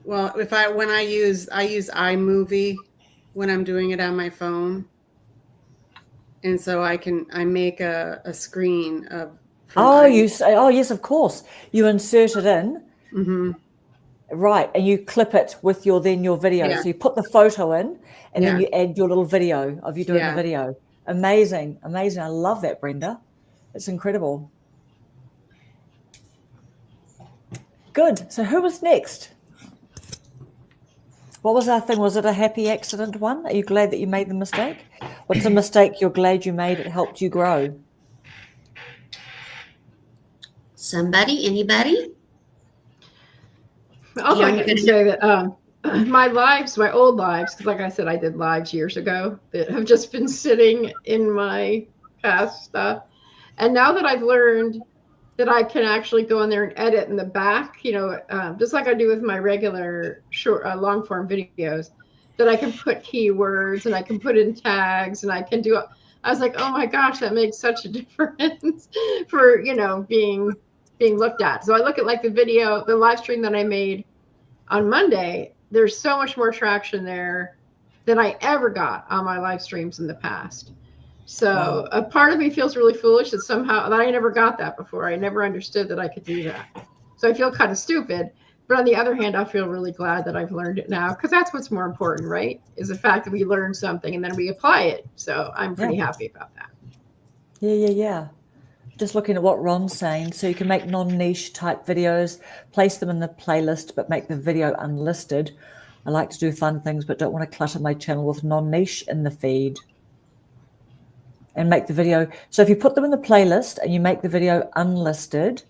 Well, I use iMovie when I'm doing it on my phone. And so I make a screen of. Yes, of course. You insert it in. Mm-hmm. Right, and you clip it with your video. Yeah. So you put the photo in, and then you add your little video of you doing the video. Amazing. I love that, Brenda. It's incredible. Good. So who was next? What was our thing? Was it a happy accident one? Are you glad that you made the mistake? What's a mistake you're glad you made? It helped you grow. Somebody, anybody? Also, I can say that my old lives, because like I said, I did lives years ago that have just been sitting in my past stuff. And now that I've learned that I can actually go in there and edit in the back, just like I do with my regular short, long form videos, that I can put keywords and I can put in tags and I can do. I was like, oh my gosh, that makes such a difference for being looked at. So I look at like the live stream that I made on Monday. There's so much more traction there than I ever got on my live streams in the past. So a part of me feels really foolish that I never got that before. I never understood that I could do that. So I feel kind of stupid. But on the other hand, I feel really glad that I've learned it now, because that's what's more important, right? Is the fact that we learn something and then we apply it. So I'm pretty happy about that. Yeah. Just looking at what Ron's saying. So you can make non-niche type videos, place them in the playlist, but make the video unlisted. I like to do fun things, but don't want to clutter my channel with non-niche in the feed. And make the video. So if you put them in the playlist and you make the video unlisted,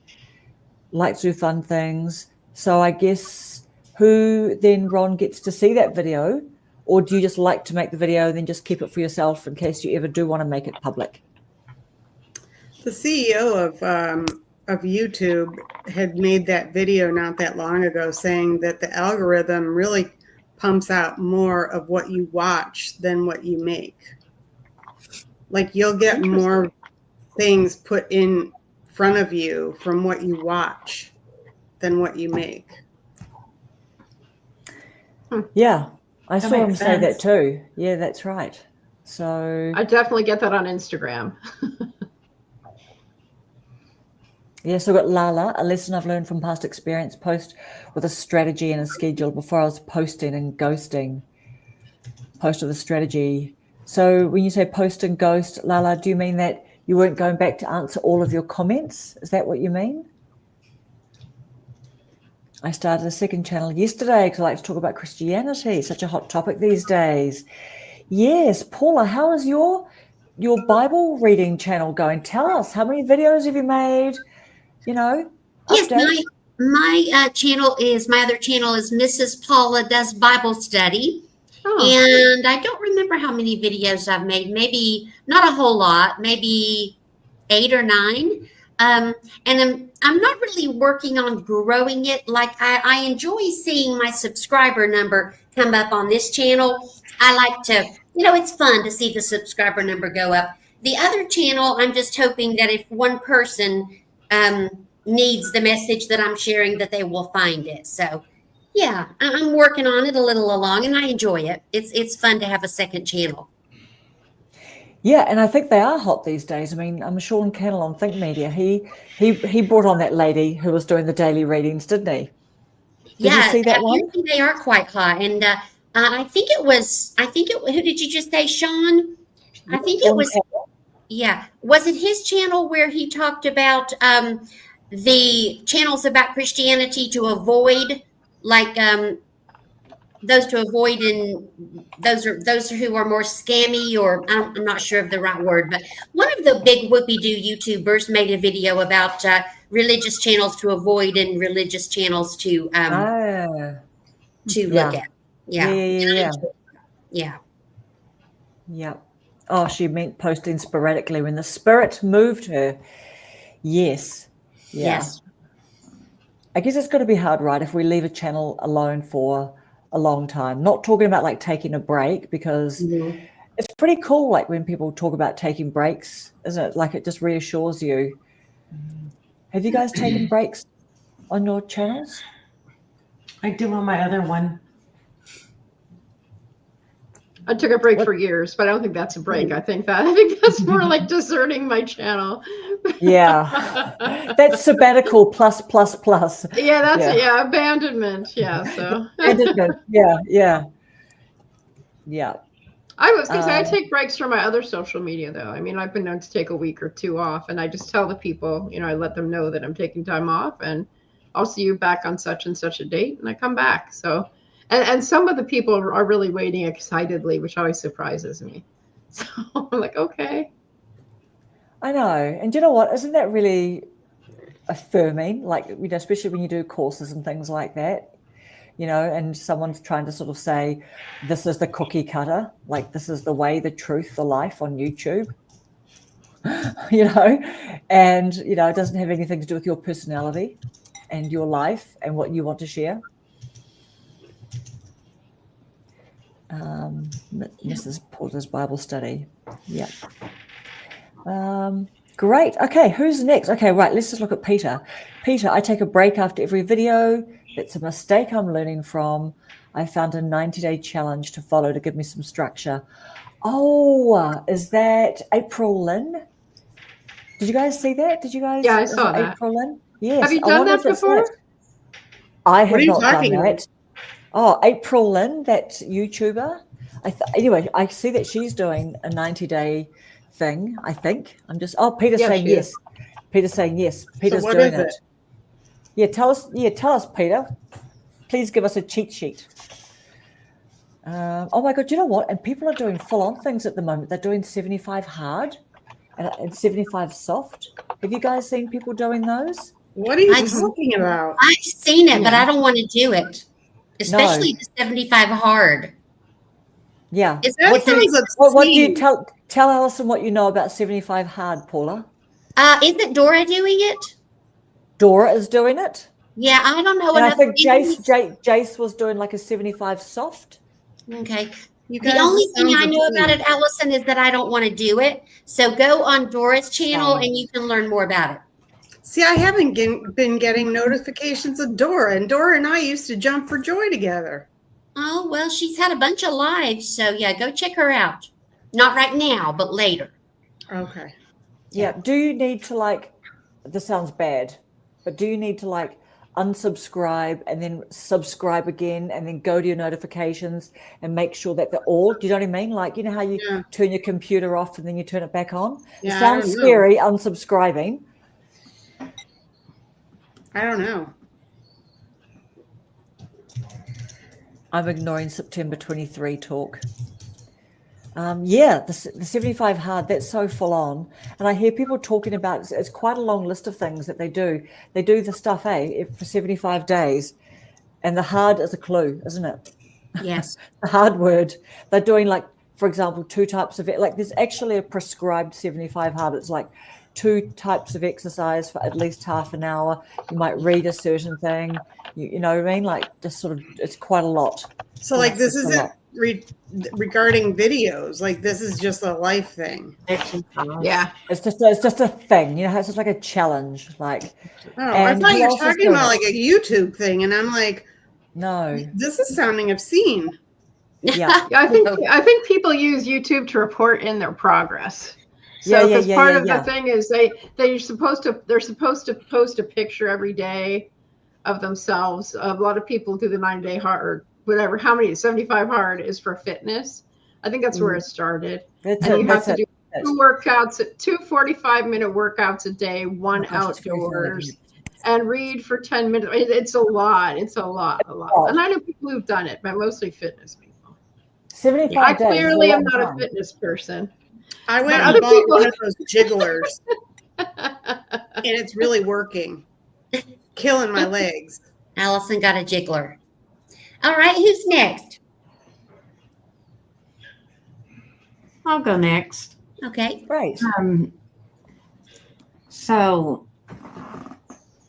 like to do fun things. So I guess who then, Ron, gets to see that video? Or do you just like to make the video and then just keep it for yourself in case you ever do want to make it public? The CEO of YouTube had made that video not that long ago saying that the algorithm really pumps out more of what you watch than what you make. Like you'll get more things put in front of you from what you watch than what you make. Yeah, I saw him say that too. Yeah, that's right. So I definitely get that on Instagram. Yeah, so I've got Lala, a lesson I've learned from past experience, post with a strategy and a schedule. Before I was posting and ghosting. Post with a strategy. So when you say post and ghost, Lala, do you mean that you weren't going back to answer all of your comments? Is that what you mean? I started a second channel yesterday because I like to talk about Christianity. Such a hot topic these days. Yes, Paula, how is your Bible reading channel going? Tell us, how many videos have you made? Yes, my channel is, my other channel is Mrs. Paula Does Bible Study. And I don't remember how many videos I've made. Maybe not a whole lot, maybe 8 or 9. And I'm not really working on growing it. Like I enjoy seeing my subscriber number come up on this channel. I like to, it's fun to see the subscriber number go up. The other channel, I'm just hoping that if one person needs the message that I'm sharing, that they will find it. So yeah, I'm working on it a little along, and I enjoy it. It's fun to have a second channel. Yeah, and I think they are hot these days. I mean, I'm Sean Cannell on Think Media. He brought on that lady who was doing the daily readings, didn't he? Did you see that one? They are quite hot, and I think it was. Who did you just say, Sean? I think it was. Yeah, was it his channel where he talked about the channels about Christianity to avoid? Like those to avoid, and those who are more scammy, or I'm not sure of the right word, but one of the big whoopie-doo YouTubers made a video about religious channels to avoid and religious channels to look at. Yeah. Oh, she meant posting sporadically when the Spirit moved her. Yes. Yeah. Yes. I guess it's got to be hard, right, if we leave a channel alone for a long time. Not talking about like taking a break, because it's pretty cool, like when people talk about taking breaks, isn't it? Like it just reassures you. Have you guys taken breaks on your channels? I do on my other one. I took a break for years, but I don't think that's a break. I think that's more like deserting my channel. Yeah, that's sabbatical plus. Yeah, that's abandonment. Yeah, so abandonment. Yeah. I was going to say I take breaks from my other social media, though. I mean, I've been known to take a week or 2 off, and I just tell the people, I let them know that I'm taking time off, and I'll see you back on such and such a date, and I come back. So, And some of the people are really waiting excitedly, which always surprises me. So I'm like, okay. I know. And do you know what? Isn't that really affirming? Like, you know, especially when you do courses and things like that, you know, and someone's trying to sort of say, this is the cookie cutter, like this is the way, the truth, the life on YouTube, you know, and, you know, it doesn't have anything to do with your personality and your life and what you want to share. Mrs. Porter's Bible study. Yeah. Great. Okay, who's next? Okay, right, let's just look at Peter. Peter, I take a break after every video. That's a mistake I'm learning from. I found a 90-day challenge to follow to give me some structure. Oh, is that April Lynn? Did you guys see that? Did you guys? Yeah, I saw that. April Lynn? Yes. Have you done that before? I have not done about? that. Oh, April Lynn, that YouTuber. Anyway, I see that she's doing a 90-day thing, I think. Peter's saying yes. Peter's saying yes. Peter's doing it. Yeah, tell us, Peter. Please give us a cheat sheet. Oh my God, you know what? And people are doing full-on things at the moment. They're doing 75 hard and 75 soft. Have you guys seen people doing those? What are you talking about? I've seen it, but I don't want to do it, especially the 75 hard. Yeah. What do you tell Alison what you know about 75 hard, Paula? Isn't Dora doing it? Dora is doing it. Yeah, I don't know. And I think Jace was doing like a 75 soft. Okay. The only thing I know about it, Allison, is that I don't want to do it. So go on Dora's channel and you can learn more about it. See, I haven't been getting notifications of Dora, and Dora and I used to jump for joy together. Oh, well, she's had a bunch of lives. So, yeah, go check her out. Not right now, but later. Okay. Yeah. Do you need to this sounds bad, but do you need to unsubscribe and then subscribe again and then go to your notifications and make sure that they're all, do you know what I mean? Like, you know how you turn your computer off and then you turn it back on? Yeah, it sounds scary, unsubscribing. I don't know. I'm ignoring September 23 talk. The 75 hard, that's so full on. And I hear people talking about, it's quite a long list of things that they do. They do the stuff, for 75 days. And the hard is a clue, isn't it? Yes. The hard word. They're doing for example, 2 types of it. There's actually a prescribed 75 hard. It's 2 types of exercise for at least half an hour. You might read a certain thing. You know what I mean? Just sort of, it's quite a lot. So this isn't regarding videos. This is just a life thing. Yeah. It's just a thing. You know, it's just like a challenge. I thought you were talking about a YouTube thing, and I'm like, no, this is sounding obscene. Yeah. I think people use YouTube to report in their progress. So because part of the thing is they're supposed to post a picture every day of themselves. A lot of people do the 9-day hard, whatever. How many? 75 hard is for fitness. I think that's where it started. You have to do 2 workouts, 2 45-minute workouts a day, 1 outdoors, and read for 10 minutes. It's a lot. It's a lot. And I know people who've done it, but mostly fitness people. 75 I clearly am not a fitness person. I went and bought one of those jigglers, and it's really working. Killing my legs. Allison got a jiggler. All right, who's next? I'll go next. Okay. Right. So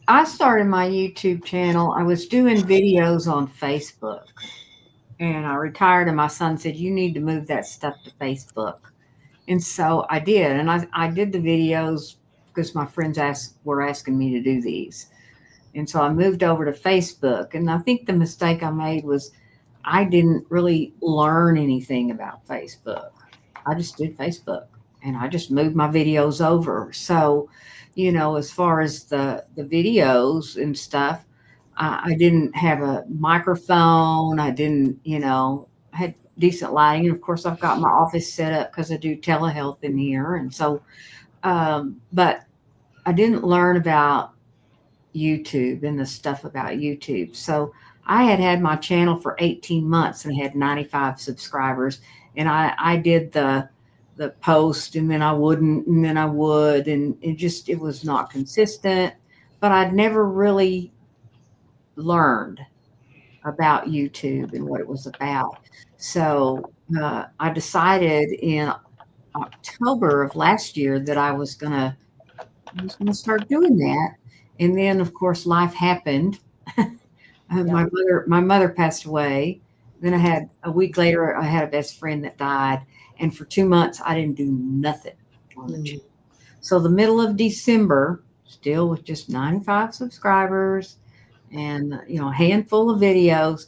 I started my YouTube channel. I was doing videos on Facebook, and I retired, and my son said, you need to move that stuff to Facebook. And so I did. And I did the videos because my friends were asking me to do these. And so I moved over to Facebook. And I think the mistake I made was I didn't really learn anything about Facebook. I just did Facebook and I just moved my videos over. So, as far as the videos and stuff, I didn't have a microphone. I didn't, had decent lighting. And of course, I've got my office set up because I do telehealth in here. And so, but I didn't learn about YouTube and the stuff about YouTube. So I had my channel for 18 months and had 95 subscribers. And I did the post, and then I wouldn't, and then I would, and it was not consistent, but I'd never really learned about YouTube and what it was about. So I decided in October of last year that I was gonna start doing that. And then of course life happened. My mother passed away. Then I had a week later, I had a best friend that died. And for 2 months, I didn't do nothing on the channel. So the middle of December, still with just 95 subscribers and, a handful of videos,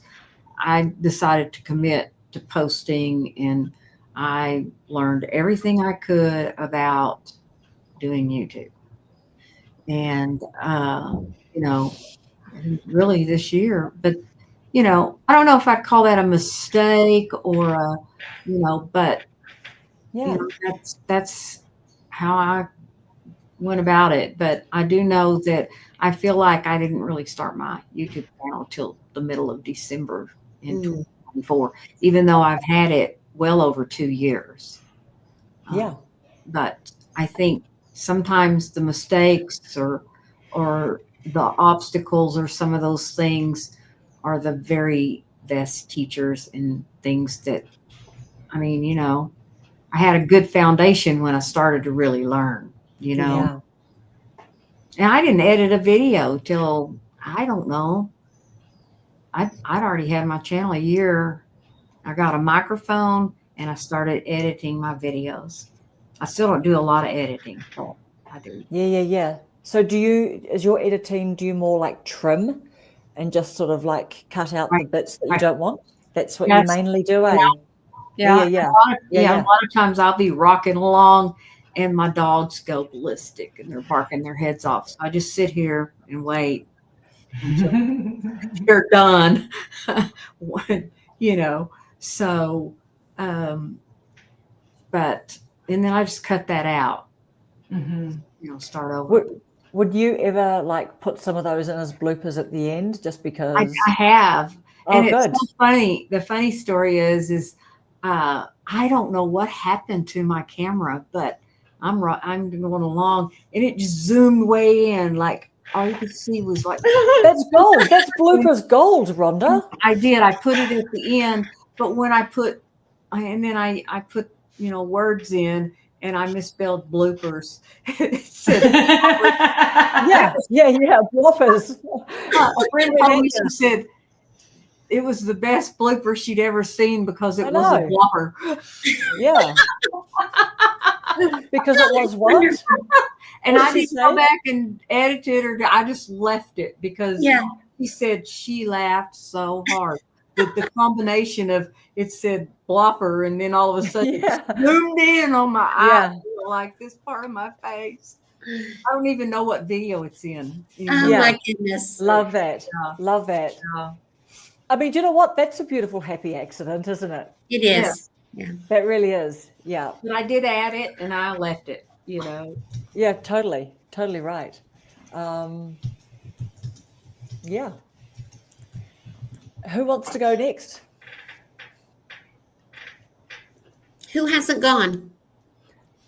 I decided to commit to posting, and I learned everything I could about doing YouTube. And, really this year, but I don't know if I'd call that a mistake or but that's how I went about it. But I do know that I feel like I didn't really start my YouTube channel till the middle of December in 2024, even though I've had it well over 2 years. But I think sometimes the mistakes or the obstacles or some of those things are the very best teachers and things that, I had a good foundation when I started to really learn, And I didn't edit a video till, I don't know, I'd already had my channel a year. I got a microphone and I started editing my videos. I still don't do a lot of editing, but I do. Yeah. So is your editing, do you more like trim and just sort of like cut out the bits that you don't want? That's what you mainly do, eh? Yeah. A lot of times I'll be rocking along and my dogs go ballistic and they're barking their heads off. So I just sit here and wait until they're done. So, but, and then I just cut that out, start over. Would you ever like put some of those in as bloopers at the end just because? I have. Oh, and good. It's so funny. The funny story is I don't know what happened to my camera, but I'm going along and it just zoomed way in. Like all you could see was like, that's gold. That's bloopers gold, Rhonda. I did. I put it at the end, but when I put words in and I misspelled bloopers. It said, bloopers. A friend told me, she said, it was the best blooper she'd ever seen because it was a blopper. Yeah. Because it was what? And I didn't go back and edit it, or I just left it because he said she laughed so hard. The combination of it said blopper and then all of a sudden it zoomed in on my eye, like this part of my face. I don't even know what video it's in. Oh my goodness. Love that. Love that. I mean, do you know what? That's a beautiful, happy accident, isn't it? It is. Yeah. That really is. Yeah. But I did add it and I left it, Yeah, totally. Totally right. Yeah. Who wants to go next? Who hasn't gone?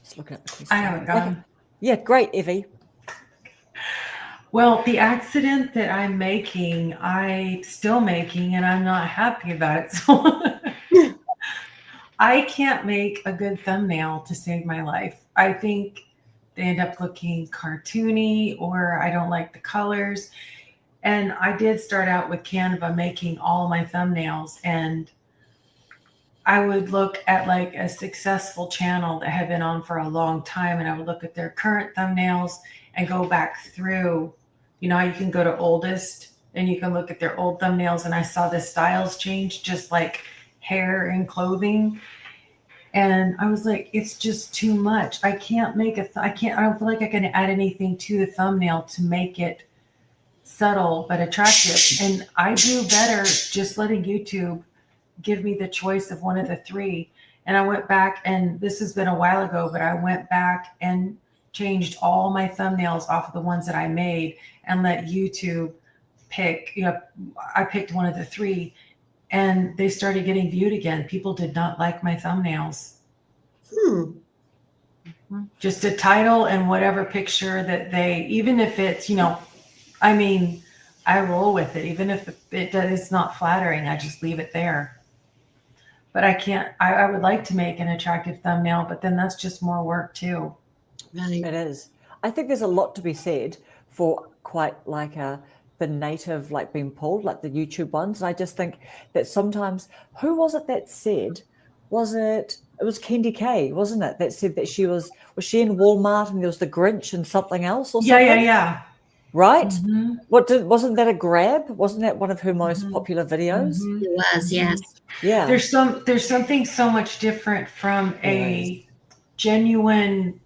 Just looking at the I haven't gone. Okay. Yeah, great, Evie. Well, the accident that I'm still making, and I'm not happy about it. So I can't make a good thumbnail to save my life. I think they end up looking cartoony, or I don't like the colors. And I did start out with Canva making all my thumbnails, and I would look at like a successful channel that had been on for a long time, and I would look at their current thumbnails and go back through. You can go to oldest and you can look at their old thumbnails, and I saw the styles change, just like hair and clothing. And I was like, it's just too much. I can't make I don't feel like I can add anything to the thumbnail to make it subtle but attractive. And I do better just letting YouTube give me the choice of one of the three. And I went back, and this has been a while ago, but I went back and changed all my thumbnails off of the ones that I made and let YouTube pick, I picked one of the 3 and they started getting viewed again. People did not like my thumbnails. Just a title and whatever picture that they, even if it's, I mean, I roll with it. Even if it's not flattering, I just leave it there. But I can't, I would like to make an attractive thumbnail, but then that's just more work too. Right. It is. I think there's a lot to be said for quite like the native, like being pulled, like the YouTube ones. And I just think that sometimes, who was it that said, it was Candy K, wasn't it? That said that was she in Walmart and there was the Grinch and something else or something? Yeah. Right? Mm-hmm. Wasn't that a grab? Wasn't that one of her most popular videos? Mm-hmm. It was, yes. Yeah. There's something so much different from a genuine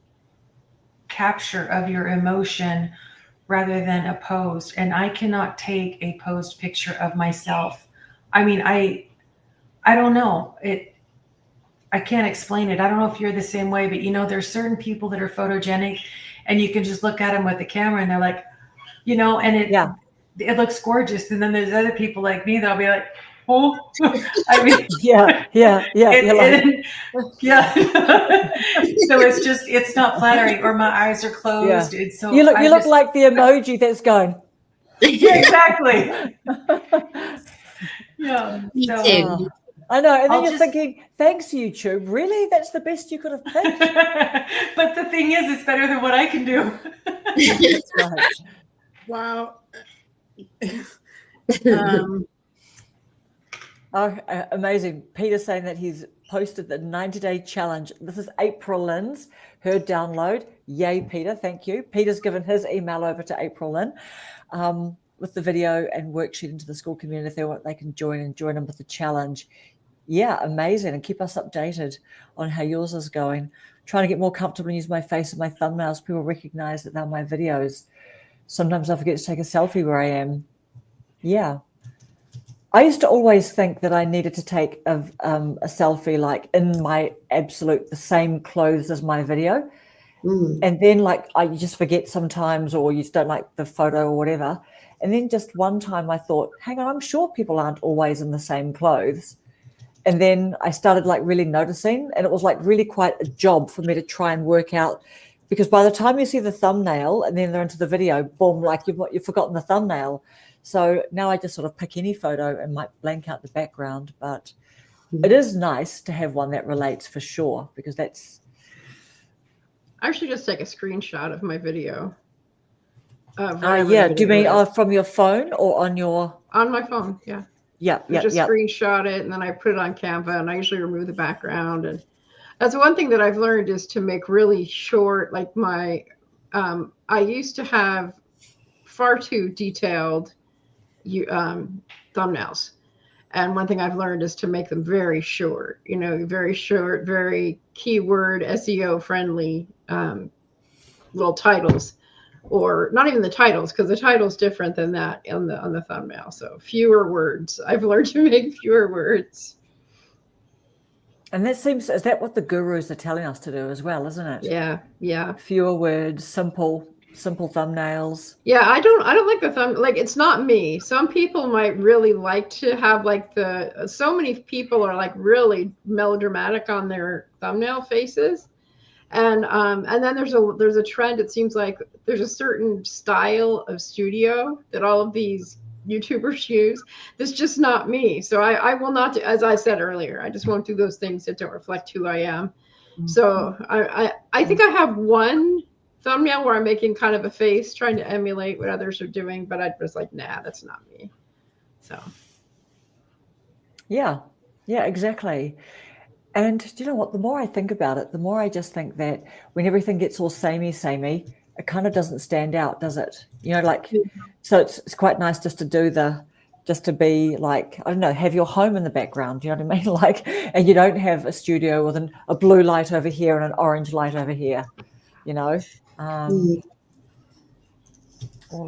capture of your emotion rather than a posed. And I cannot take a posed picture of myself. I mean, I don't know. I can't explain it. I don't know if you're the same way, but there's certain people that are photogenic and you can just look at them with the camera and they're like, and it looks gorgeous. And then there's other people like me that'll be like, oh, I mean, yeah. So it's not flattering, or my eyes are closed. Yeah. So you look like the emoji that's going. Yeah, exactly. Yeah. Me So, too. I know. And then you're thinking, thanks, YouTube. Really? That's the best you could have picked? But the thing is, it's better than what I can do. That's right. Wow. Amazing. Peter's saying that he's posted the 90-day challenge. This is April Lynn's, her download. Yay, Peter. Thank you. Peter's given his email over to April Lynn with the video and worksheet into the school community if they want, they can join them with the challenge. Yeah, amazing. And keep us updated on how yours is going. Trying to get more comfortable and use my face and my thumbnails. People recognize that they're my videos. Sometimes I forget to take a selfie where I am. Yeah. I used to always think that I needed to take a selfie like in my the same clothes as my video. And then you just forget sometimes, or you just don't like the photo or whatever. And then just one time I thought, hang on, I'm sure people aren't always in the same clothes. And then I started really noticing, and it was really quite a job for me to try and work out, because by the time you see the thumbnail and then they're into the video, boom, you've forgotten the thumbnail. So now I just sort of pick any photo and might blank out the background, but it is nice to have one that relates for sure, because that's. I actually just take a screenshot of my video. Yeah. Do you mean from your phone or on your? On my phone, yeah. Yeah. Screenshot it and then I put it on Canva, and I usually remove the background. And that's one thing that I've learned is to make really short, like my. I used to have far too detailed thumbnails. And one thing I've learned is to make them very short, very short, very keyword SEO friendly little titles, or not even the titles, because the title's different than that on the thumbnail. So fewer words. I've learned to make fewer words. And is that what the gurus are telling us to do as well, isn't it? Yeah. Fewer words, simple thumbnails. Yeah, I don't like the thumb. It's not me. Some people might really like to have so many people are really melodramatic on their thumbnail faces. And then there's a trend. It seems like there's a certain style of studio that all of these YouTubers use. That's just not me. So I will not do, as I said earlier, I just won't do those things that don't reflect who I am. Mm-hmm. So I think I have one thumbnail where I'm making kind of a face trying to emulate what others are doing, but I was like, nah, that's not me. So yeah, exactly. And do you know what? The more I think about it, the more I just think that when everything gets all samey, it kind of doesn't stand out, does it? So it's quite nice just to be I don't know, have your home in the background. You know what I mean? And you don't have a studio with a blue light over here and an orange light over here. All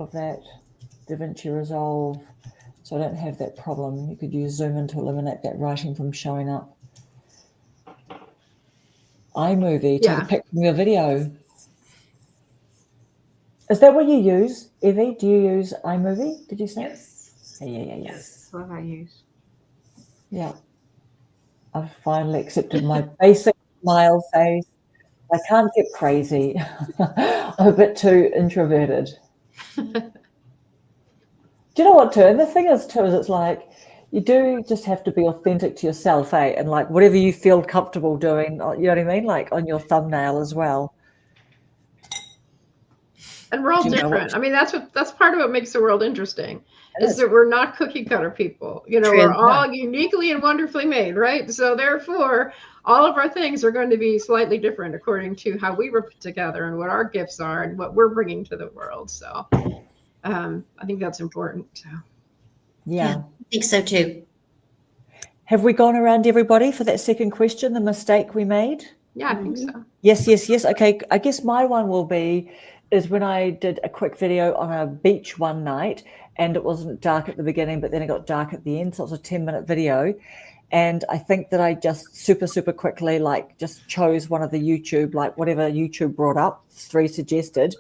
of that, DaVinci Resolve. So I don't have that problem. You could use Zoom in to eliminate that writing from showing up. iMovie, take a pic from your video. Is that what you use, Evie? Do you use iMovie? Did you say? Yes. Yeah. Yes. That's what I use. Yeah. I've finally accepted my basic smile face. I can't get crazy. I'm a bit too introverted. Do you know what, too? And the thing is, too, is it's like you do just have to be authentic to yourself, eh? And like whatever you feel comfortable doing, you know what I mean? Like on your thumbnail as well. And we're all Do you know different. what? I mean, that's part of what makes the world interesting, It is is. that we're not cookie cutter people. You know, True. we're all uniquely and wonderfully made, right? So therefore, all of our things are going to be slightly different according to how we were put together and what our gifts are and what we're bringing to the world. So I think that's important. So. Yeah. I think so too. Have we gone around everybody for that second question, the mistake we made? Yeah, I think so. Yes. Okay. I guess my one will be is when I did a quick video on a beach one night and it wasn't dark at the beginning, but then it got dark at the end. So it was a 10-minute video. And I think that I just super quickly, like just chose one of the YouTube, like whatever YouTube brought up, 3 suggested.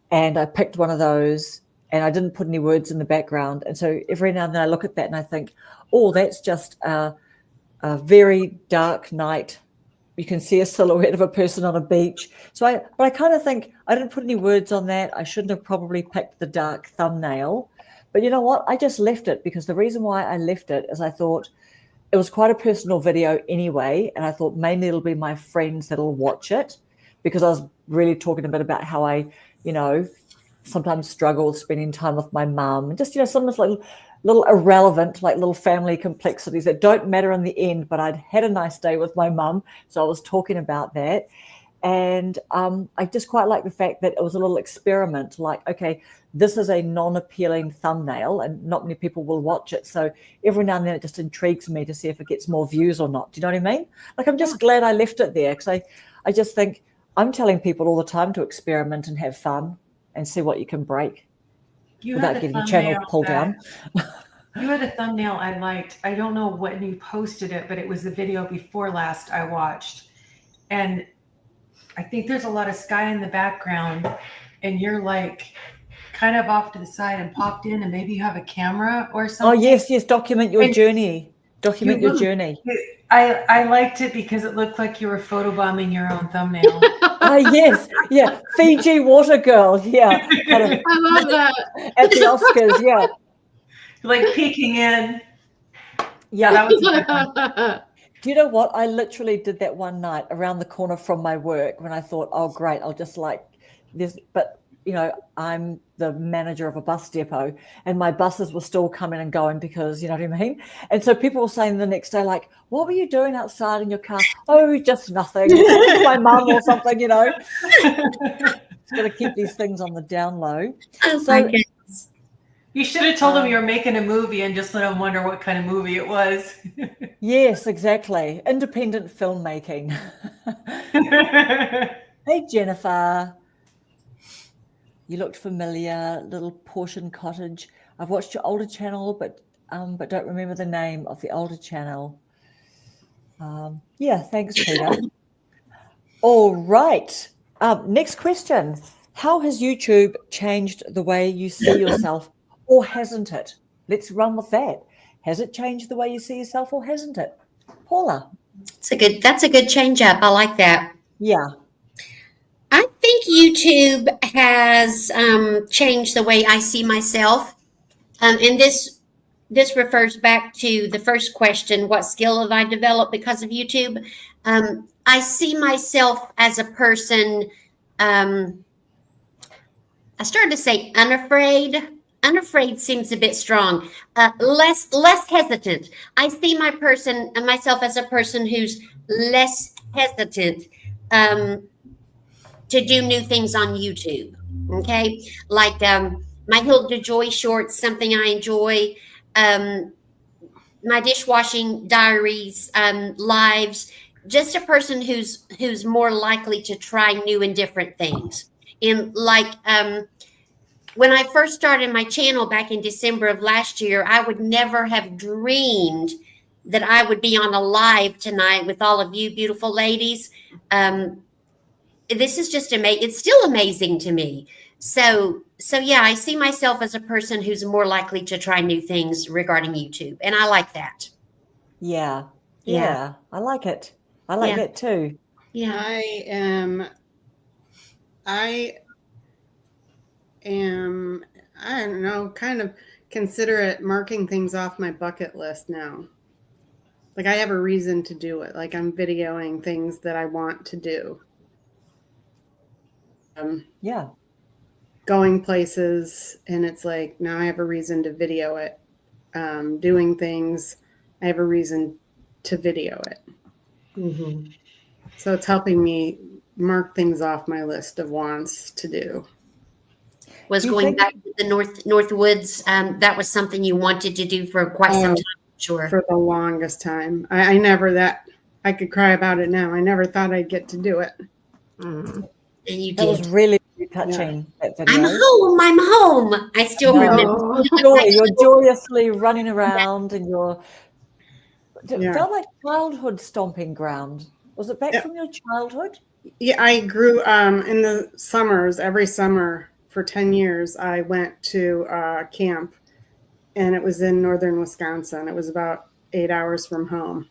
And I picked one of those and I didn't put any words in the background. And so every now and then I look at that and I think, oh, that's just a very dark night. You can see a silhouette of a person on a beach. But I kind of think I didn't put any words on that. I shouldn't have probably picked the dark thumbnail. But you know what? I just left it because the reason why I left it is I thought it was quite a personal video anyway. And I thought mainly it'll be my friends that'll watch it because I was really talking a bit about how I, sometimes struggle with spending time with my mum and just, sometimes like little irrelevant, like little family complexities that don't matter in the end, but I'd had a nice day with my mum. So I was talking about that. And I just quite like the fact that it was a little experiment, like, okay, this is a non-appealing thumbnail and not many people will watch it. So every now and then it just intrigues me to see if it gets more views or not. Do you know what I mean? Like, I'm just glad I left it there because I just think I'm telling people all the time to experiment and have fun and see what you can break without getting your channel pulled down. You had a thumbnail I liked. I don't know when you posted it, but it was the video before last I watched. And I think there's a lot of sky in the background and you're like kind of off to the side and popped in and maybe you have a camera or something. Oh, yes. Document your journey. Document your journey. I liked it because it looked like you were photobombing your own thumbnail. Oh, yes. Yeah. Fiji water girl. Yeah. I love that. At the Oscars. Yeah. Like peeking in. Yeah. That was a good one. Do you know what? I literally did that one night around the corner from my work when I thought, oh, great, I'll just like this. But, I'm the manager of a bus depot and my buses were still coming and going because, you know what I mean? And so people were saying the next day, like, what were you doing outside in your car? Oh, just nothing. My mum or something, It's got to keep these things on the down low. So you should have told them you were making a movie and just let them wonder what kind of movie it was. Yes, exactly. Independent filmmaking. Hey, Jennifer. You looked familiar. Little Portion Cottage. I've watched your older channel, but don't remember the name of the older channel. Yeah, thanks, Peter. All right. Next question. How has YouTube changed the way you see yourself, or hasn't it? Let's run with that. Has it changed the way you see yourself, or hasn't it? Paula. That's a good change up. I like that. Yeah. I think YouTube has changed the way I see myself. And this refers back to the first question, what skill have I developed because of YouTube? I see myself as a person, I started to say unafraid. Unafraid seems a bit strong. Less hesitant. I see myself as a person who's less hesitant to do new things on YouTube. Okay, like my Hilda Joy shorts, something I enjoy. My dishwashing diaries, lives. Just a person who's more likely to try new and different things. And like when I first started my channel back in December of last year, I would never have dreamed that I would be on a live tonight with all of you beautiful ladies. This is just amazing. It's still amazing to me. So yeah, I see myself as a person who's more likely to try new things regarding YouTube, and I like that. Yeah. Yeah. Yeah. I like it. I like Yeah. that too. Yeah. I am, I don't know, kind of consider it marking things off my bucket list now. Like I have a reason to do it. Like I'm videoing things that I want to do. Yeah. Going places, and it's like now I have a reason to video it. Doing things, I have a reason to video it. Mm-hmm. So it's helping me mark things off my list of wants to do. Was Do you going think- back to the North Woods, that was something you wanted to do for quite some time, sure. For the longest time. I never that I could cry about it now. I never thought I'd get to do it. And you That was did. really touching, that video. I'm home. I still No. remember. Joy, you're joyously running around and it Yeah. felt like childhood stomping ground. Was it back from your childhood? Yeah, I grew in the summers, every summer for 10 years, I went to camp, and it was in northern Wisconsin. It was about 8 hours from home.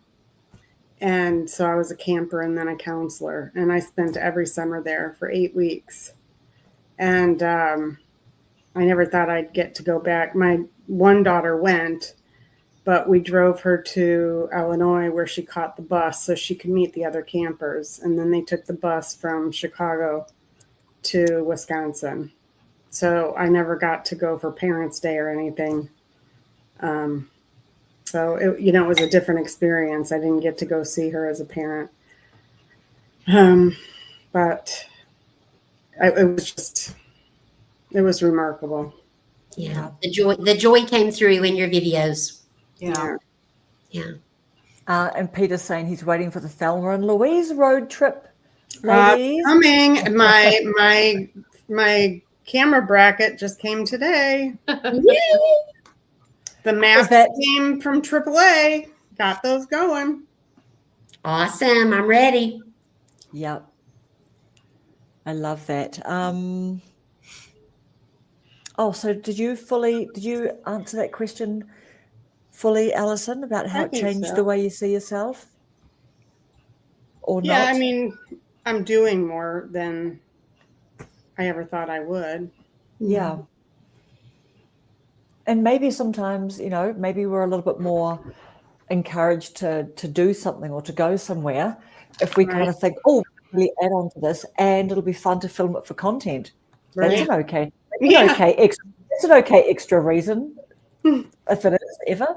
And so I was a camper and then a counselor, and I spent every summer there for 8 weeks. And I never thought I'd get to go back. My one daughter went, but we drove her to Illinois where she caught the bus so she could meet the other campers. And then they took the bus from Chicago to Wisconsin. So I never got to go for Parents' Day or anything. So it was a different experience. I didn't get to go see her as a parent. But it was remarkable. Yeah. The joy came through in your videos. Yeah. Yeah. And Peter's saying he's waiting for the Thelma and Louise road trip. Ladies. Coming. My camera bracket just came today. Yay! The mask came from AAA. Got those going. Awesome. I'm ready. Yep. I love that. So did you answer that question fully, Alison, about how it changed the way you see yourself? Or not? Yeah, I mean, I'm doing more than I ever thought I would. Yeah. And maybe sometimes, maybe we're a little bit more encouraged to do something or to go somewhere if we kind of think, really add on to this and it'll be fun to film it for content. Right. That's an okay extra reason, if it is ever.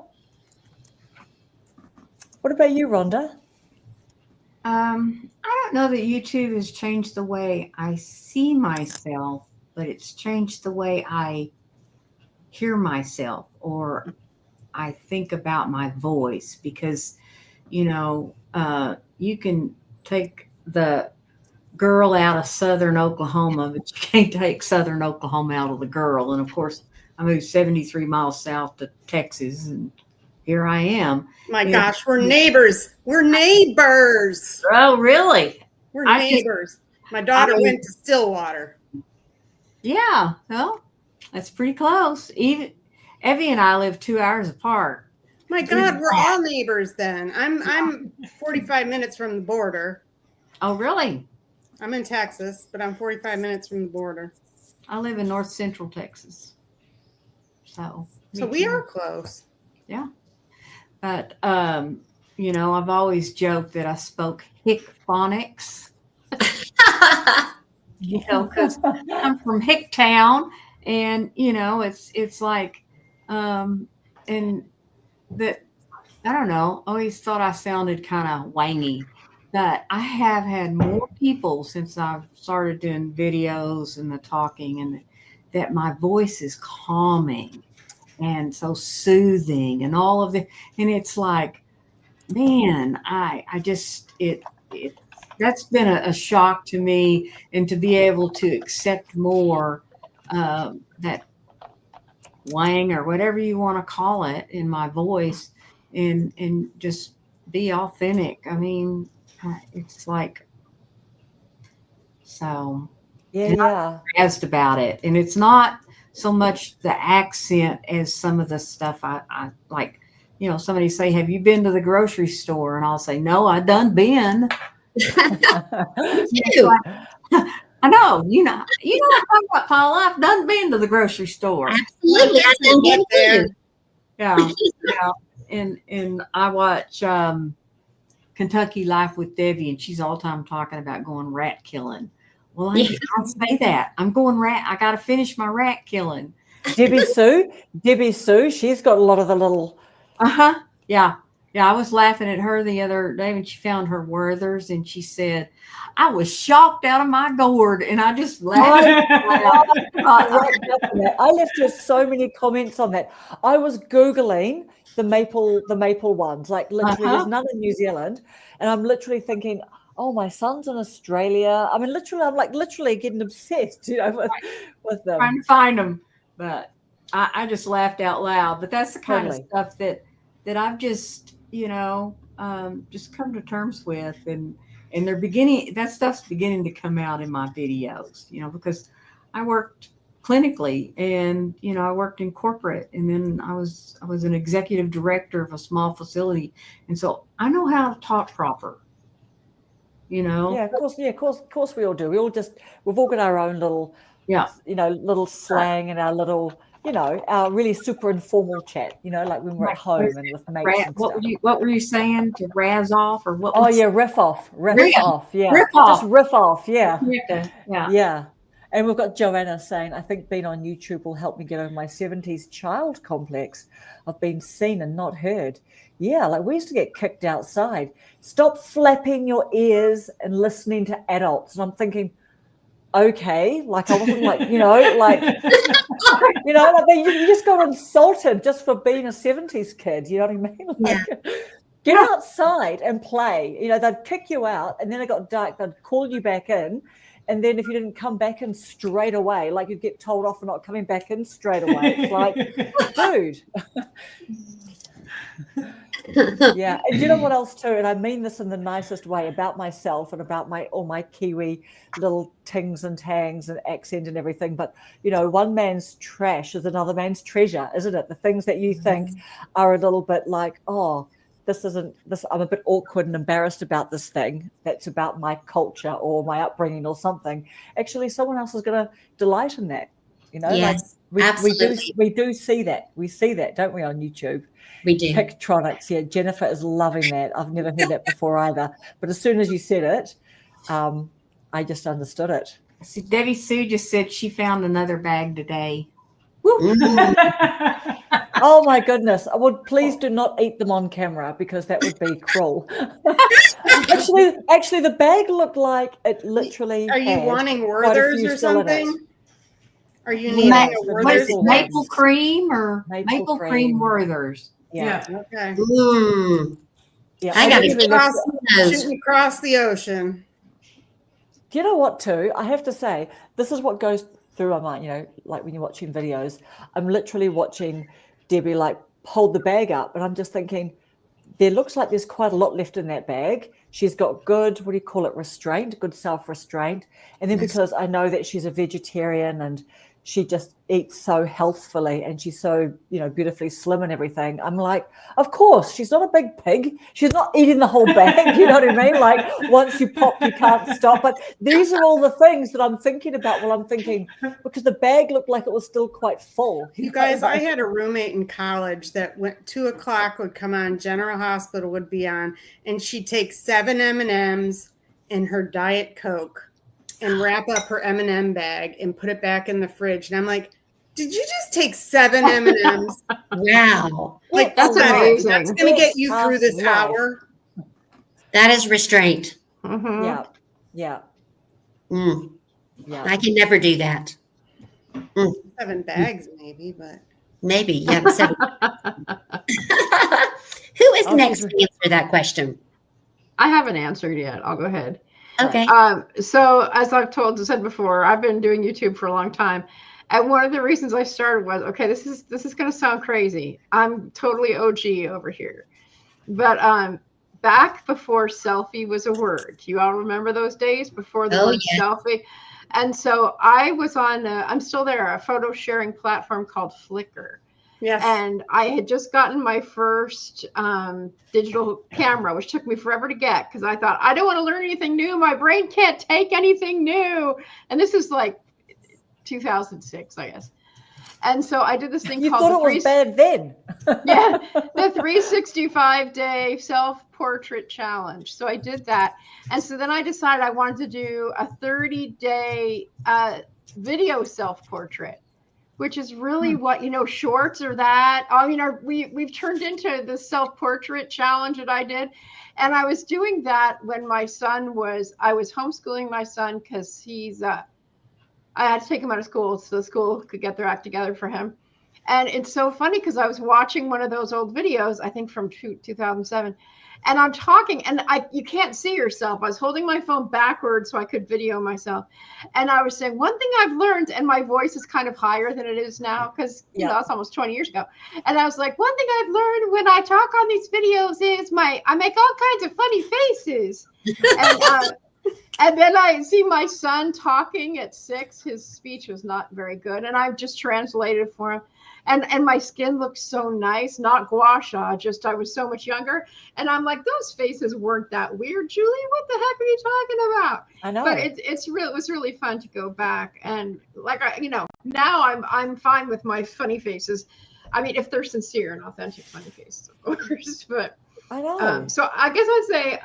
What about you, Rhonda? I don't know that YouTube has changed the way I see myself, but it's changed the way I hear myself or I think about my voice because, you can take the girl out of Southern Oklahoma, but you can't take Southern Oklahoma out of the girl. And of course, I moved 73 miles south to Texas, and here I am. My gosh, we're neighbors. We're neighbors. Oh, really? We're neighbors. My daughter went to Stillwater. Yeah, well, that's pretty close. Even Evie and I live 2 hours apart. My God, we're all neighbors then. I'm 45 minutes from the border. Oh, really? I'm in Texas, but I'm 45 minutes from the border. I live in north central Texas. So we are close. Yeah. But, I've always joked that I spoke hick phonics. Because I'm from Hicktown, and it's like, and that I don't know. Always thought I sounded kind of wangy, but I have had more people since I've started doing videos and the talking, and that my voice is calming and so soothing, and all of the, and it's like, man, I just that's been a shock to me, and to be able to accept more that wang or whatever you want to call it in my voice, and just be authentic. I mean, it's like, so Yeah. Asked about it, and it's not so much the accent as some of the stuff I like. You know, somebody say, "Have you been to the grocery store?" And I'll say, "No, I done been." Too. I know, you know what I'm talking about, Paula. I've done been to the grocery store. Absolutely. I done been too. Yeah, yeah. And I watch Kentucky Life with Debbie, and she's all the time talking about going rat killing. Well, I say that I'm going rat. I got to finish my rat killing. Debbie Sue, she's got a lot of the little. Yeah. I was laughing at her the other day when she found her Werthers, and she said, "I was shocked out of my gourd," and I just laughed. I left her so many comments on that. I was Googling the maple ones, like literally there's none in New Zealand, and I'm literally thinking, oh, my son's in Australia. I mean, literally, I'm like literally getting obsessed, with them. Trying to find them, but I just laughed out loud. But that's the kind of stuff that I've just, just come to terms with, and that stuff's beginning to come out in my videos, because I worked clinically, and I worked in corporate, and then I was an executive director of a small facility, and so I know how to talk proper. Yeah, of course we all do. We've all got our own little, little slang and our little, our really super informal chat, like when we're at home and with mates and stuff. What were you saying, to razz off, or what? Oh yeah, riff off, yeah. Just riff off, yeah. Yeah. And we've got Joanna saying, I think being on YouTube will help me get over my 70s child complex of being seen and not heard. Yeah, like we used to get kicked outside. Stop flapping your ears and listening to adults. And I'm thinking, okay, like I wasn't like, you just got insulted just for being a 70s kid. You know what I mean? Get outside and play. They'd kick you out, and then it got dark. They'd call you back in. And then if you didn't come back in straight away, like you'd get told off for not coming back in straight away. It's like, dude. Yeah. And you know what else too? And I mean this in the nicest way about myself and about all my Kiwi little tings and tangs and accent and everything. But, one man's trash is another man's treasure, isn't it? The things that you think are a little bit like, oh, I'm a bit awkward and embarrassed about this thing that's about my culture or my upbringing or something. Actually, someone else is going to delight in that. Yes, absolutely. We do see that. We see that, don't we, on YouTube? We do. Pictronics. Yeah, Jennifer is loving that. I've never heard that before either. But as soon as you said it, I just understood it. See, Debbie Sue just said she found another bag today. Oh my goodness. Well, please do not eat them on camera, because that would be cruel. Actually, the bag looked like it literally. Are you wanting Werthers or something? Are you needing a Werthers? Maple cream or maple cream Werthers? Yeah. Okay. Yeah. I got to shoot across the ocean. Do you know what, too? I have to say, this is what goes through my mind, like when you're watching videos, I'm literally watching Debbie like hold the bag up, and I'm just thinking, there looks like there's quite a lot left in that bag. She's got good, what do you call it, restraint, good self-restraint. And then because I know that she's a vegetarian and she just eats so healthfully and she's so, beautifully slim and everything, I'm like, of course, she's not a big pig. She's not eating the whole bag. You know what I mean? Like once you pop, you can't stop. But these are all the things that I'm thinking about while I'm thinking, because the bag looked like it was still quite full. You guys, I had a roommate in college that went 2:00 would come on, General Hospital would be on, and she'd take 7 M&Ms and her Diet Coke and wrap up her M&M bag and put it back in the fridge. And I'm like, did you just take 7 M&Ms? Wow. Like, that's amazing. That's going to get you through this hour. That is restraint. Yeah. Yeah. I can never do that. 7 bags, maybe, but. Maybe, yeah. 7. Who is next to answer that question? I haven't answered yet. I'll go ahead. Okay. So as I've said before, I've been doing YouTube for a long time. And one of the reasons I started was, okay, this is going to sound crazy. I'm totally OG over here. But back before selfie was a word. Do you all remember those days before the word selfie? And so I was on, I'm still there, a photo sharing platform called Flickr. Yes. And I had just gotten my first digital camera, which took me forever to get because I thought, I don't want to learn anything new. My brain can't take anything new. And this is like 2006, I guess. And so I did this thing You called thought it was bad then. yeah, the 365-day self-portrait challenge. So I did that. And so then I decided I wanted to do a 30-day video self-portrait, which is really what, shorts or that. I mean, we've turned into the self-portrait challenge that I did. And I was doing that when I was homeschooling my son because I had to take him out of school so the school could get their act together for him. And it's so funny because I was watching one of those old videos, I think from 2007, and I'm talking and you can't see yourself. I was holding my phone backwards so I could video myself. And I was saying, one thing I've learned, and my voice is kind of higher than it is now because, that's almost 20 years ago. And I was like, one thing I've learned when I talk on these videos is I make all kinds of funny faces. And then I see my son talking at 6. His speech was not very good. And I've just translated for him. And my skin looked so nice, not gua sha, just I was so much younger. And I'm like, those faces weren't that weird, Julie. What the heck are you talking about? I know. But it was really fun to go back. And like, now I'm fine with my funny faces. I mean, if they're sincere and authentic funny faces, of course. But I know. so I guess I'd say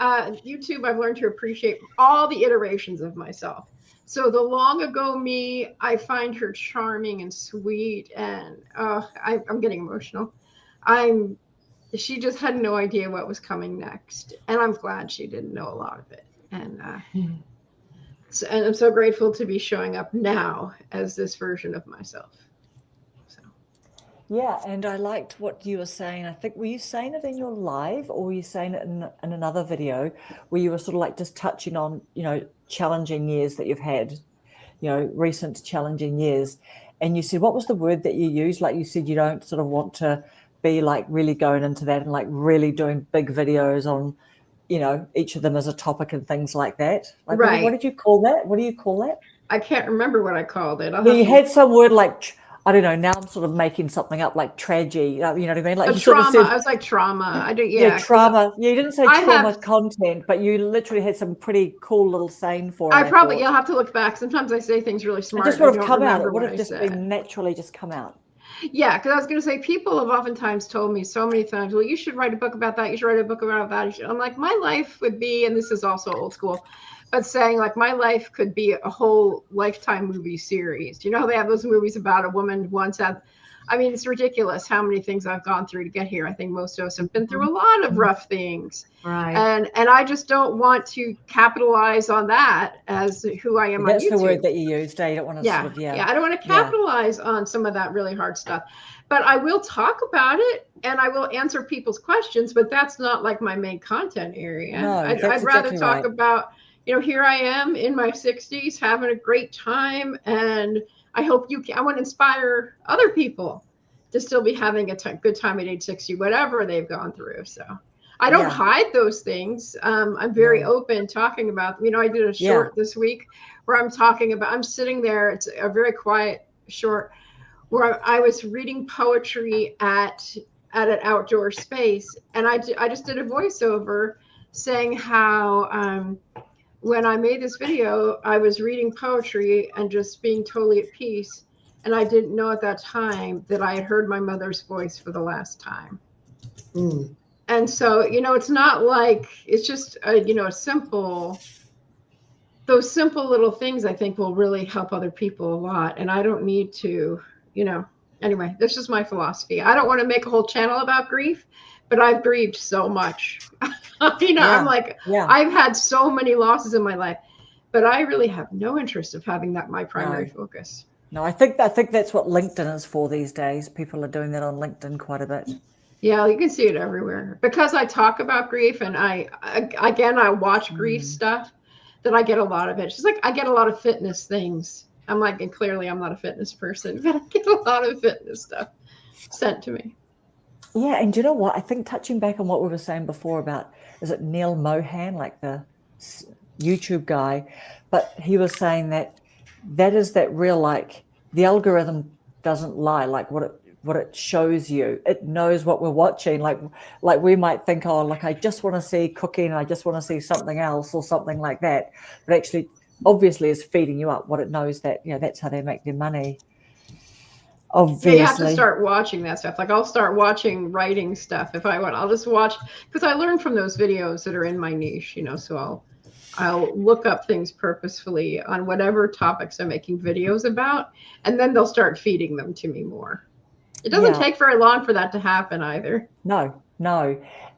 YouTube, I've learned to appreciate all the iterations of myself. So the long ago me, I find her charming and sweet, and I'm getting emotional. She just had no idea what was coming next, and I'm glad she didn't know a lot of it. And and I'm so grateful to be showing up now as this version of myself. Yeah, and I liked what you were saying. I think, were you saying it in your live or were you saying it in another video where you were sort of like just touching on, challenging years that you've had, recent challenging years. And you said, what was the word that you used? Like you said, you don't sort of want to be like really going into that and like really doing big videos on, each of them as a topic and things like that. Like, right. What did you call that? What do you call that? I can't remember what I called it. You had some word like, I don't know. Now I'm sort of making something up like tragedy. You know what I mean? Like trauma. Sort of said, I was like trauma. I do. Yeah, trauma. You didn't say trauma content, but you literally had some pretty cool little saying for it. I'll have to look back. Sometimes I say things really smart. It just would have come out. It would have just been naturally just come out. Yeah, because I was going to say, people have oftentimes told me so many times, well, you should write a book about that. You should write a book about that. I'm like, my life would be, and this is also old school, but saying like my life could be a whole Lifetime movie series. Do you know how they have those movies about a woman once had, I mean, it's ridiculous how many things I've gone through to get here. I think most of us have been through a lot of rough things. Right. And I just don't want to capitalize on that as who I am on YouTube. That's the word that you used. You don't want to I don't want to capitalize on some of that really hard stuff. But I will talk about it and I will answer people's questions, but that's not like my main content area. No, I'd rather talk about, here I am in my 60s having a great time, and I hope I want to inspire other people to still be having a good time at age 60, whatever they've gone through. So I don't hide those things. I'm very open talking about, I did a short this week where I'm sitting there. It's a very quiet short where I was reading poetry at an outdoor space. And I just did a voiceover saying how, when I made this video, I was reading poetry and just being totally at peace. And I didn't know at that time that I had heard my mother's voice for the last time. Mm. And so, it's not like, it's just, those simple little things I think will really help other people a lot. And I don't need to, anyway, this is my philosophy. I don't want to make a whole channel about grief, but I've grieved so much. I'm like, I've had so many losses in my life, but I really have no interest of having that my primary focus. No, I think that's what LinkedIn is for these days. People are doing that on LinkedIn quite a bit. Yeah, you can see it everywhere. Because I talk about grief and I watch grief stuff, that I get a lot of it. It's just like I get a lot of fitness things. I'm like, and clearly I'm not a fitness person, but I get a lot of fitness stuff sent to me. Yeah, and do you know what? I think touching back on what we were saying before about, is it Neil Mohan, like the YouTube guy? But he was saying that that is that real, like, the algorithm doesn't lie, like what it shows you. It knows what we're watching. Like we might think, oh, like I just want to see cooking, I just want to see something else or something like that. But actually, obviously, is feeding you up what it knows that, you know, that's how they make their money. Obviously. Yeah, you have to start watching that stuff. Like I'll start watching writing stuff if I want. I'll just watch, because I learn from those videos that are in my niche, you know, so I'll look up things purposefully on whatever topics I'm making videos about, and then they'll start feeding them to me more. It doesn't take very long for that to happen either. No.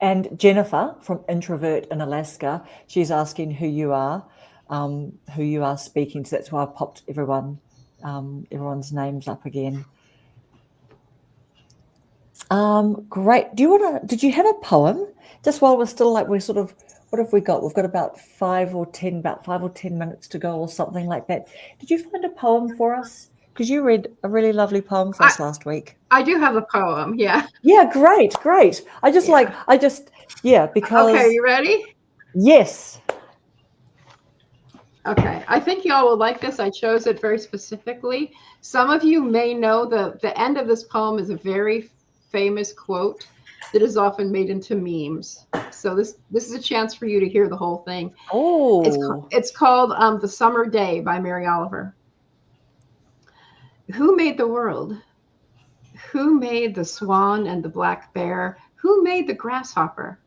And Jennifer from Introvert in Alaska, she's asking who you are speaking. So that's why I popped everyone's names up again. Great. Did you have a poem? Just while we're still like, we're sort of, what have we got? We've got about 5 or 10 minutes to go or something like that. Did you find a poem for us? Because you read a really lovely poem for us last week. I do have a poem, yeah. Yeah, great. Because. Okay, you ready? Yes. Okay, I think y'all will like this. I chose it very specifically. Some of you may know the end of this poem is a very famous quote that is often made into memes. So this is a chance for you to hear the whole thing. Oh. It's called The Summer Day by Mary Oliver. Who made the world? Who made the swan and the black bear? Who made the grasshopper?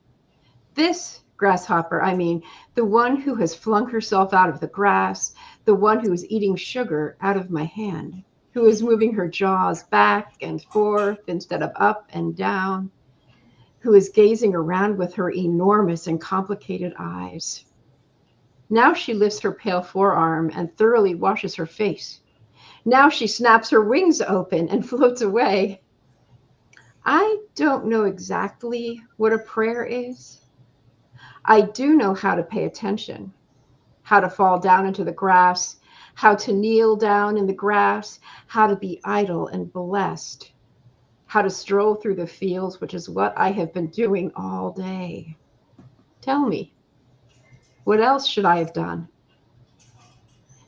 This grasshopper, I mean, the one who has flung herself out of the grass, the one who is eating sugar out of my hand, who is moving her jaws back and forth instead of up and down, who is gazing around with her enormous and complicated eyes. Now she lifts her pale forearm and thoroughly washes her face. Now she snaps her wings open and floats away. I don't know exactly what a prayer is. I do know how to pay attention, how to fall down into the grass, how to kneel down in the grass, how to be idle and blessed, how to stroll through the fields, which is what I have been doing all day. Tell me, what else should I have done?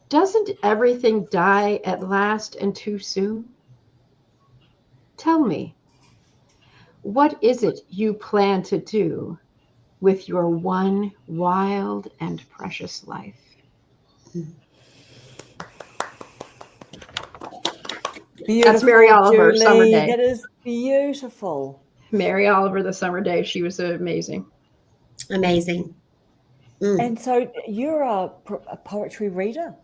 Doesn't everything die at last and too soon? Tell me, what is it you plan to do with your one wild and precious life? Beautiful, that's Mary Oliver, Julie. Summer Day. That is beautiful. Mary Oliver, The Summer Day. She was amazing. Amazing. And so you're a poetry reader?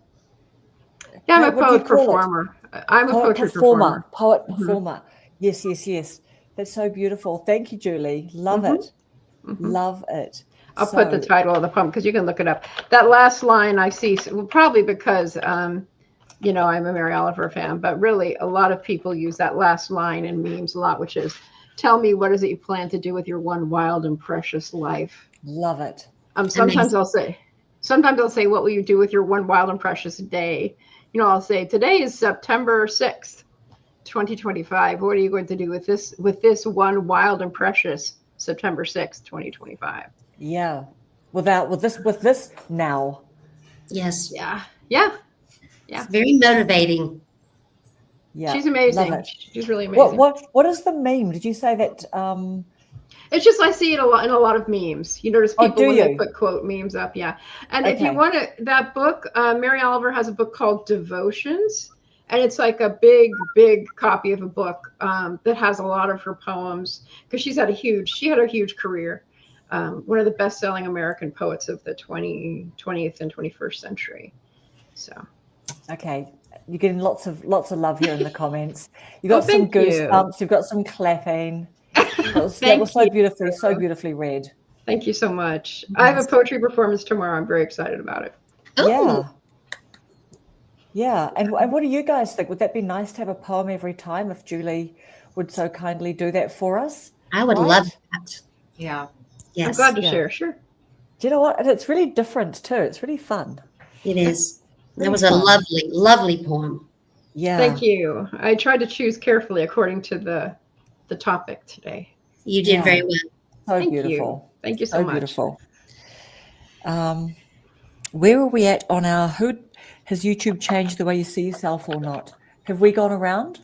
Yeah, I'm a poet performer. I'm a poetry performer. Poet performer. Yes. That's so beautiful. Thank you, Julie. Love it. Love it. I'll put the title of the poem because you can look it up. That last line I see, well, probably because, you know, I'm a Mary Oliver fan, but really a lot of people use that last line in memes a lot, which is, tell me, what is it you plan to do with your one wild and precious life? Love it. Sometimes I'll say, what will you do with your one wild and precious day? You know, I'll say, today is September 6th, 2025. What are you going to do with this one wild and precious September 6th, 2025? Yeah. With this now. Yes. Yeah. It's very motivating. Yeah. She's amazing. Love it. She's really amazing. What is the meme? Did you say that? It's just I see it a lot in a lot of memes. You notice people when they put quote memes up, yeah. And if you want that book, Mary Oliver has a book called Devotions, and it's like a big copy of a book that has a lot of her poems because she had a huge career. One of the best-selling American poets of the 20th and 21st century. So, okay, you're getting lots of love here in the comments. You got some goosebumps. You've got some clapping. That was so beautifully read. Thank you so much. I have a poetry performance tomorrow. I'm very excited about it. Yeah. Yeah. And what do you guys think? Would that be nice to have a poem every time if Julie would so kindly do that for us? I would love that. Yeah. Yes. I'm glad to share. Sure. Do you know what? And it's really different too. It's really fun. It is. That was a lovely poem. Yeah. Thank you. I tried to choose carefully according to the topic today. You did very well. So beautiful. Thank you so much. Beautiful. Where are we at on our has YouTube changed the way you see yourself or not? Have we gone around?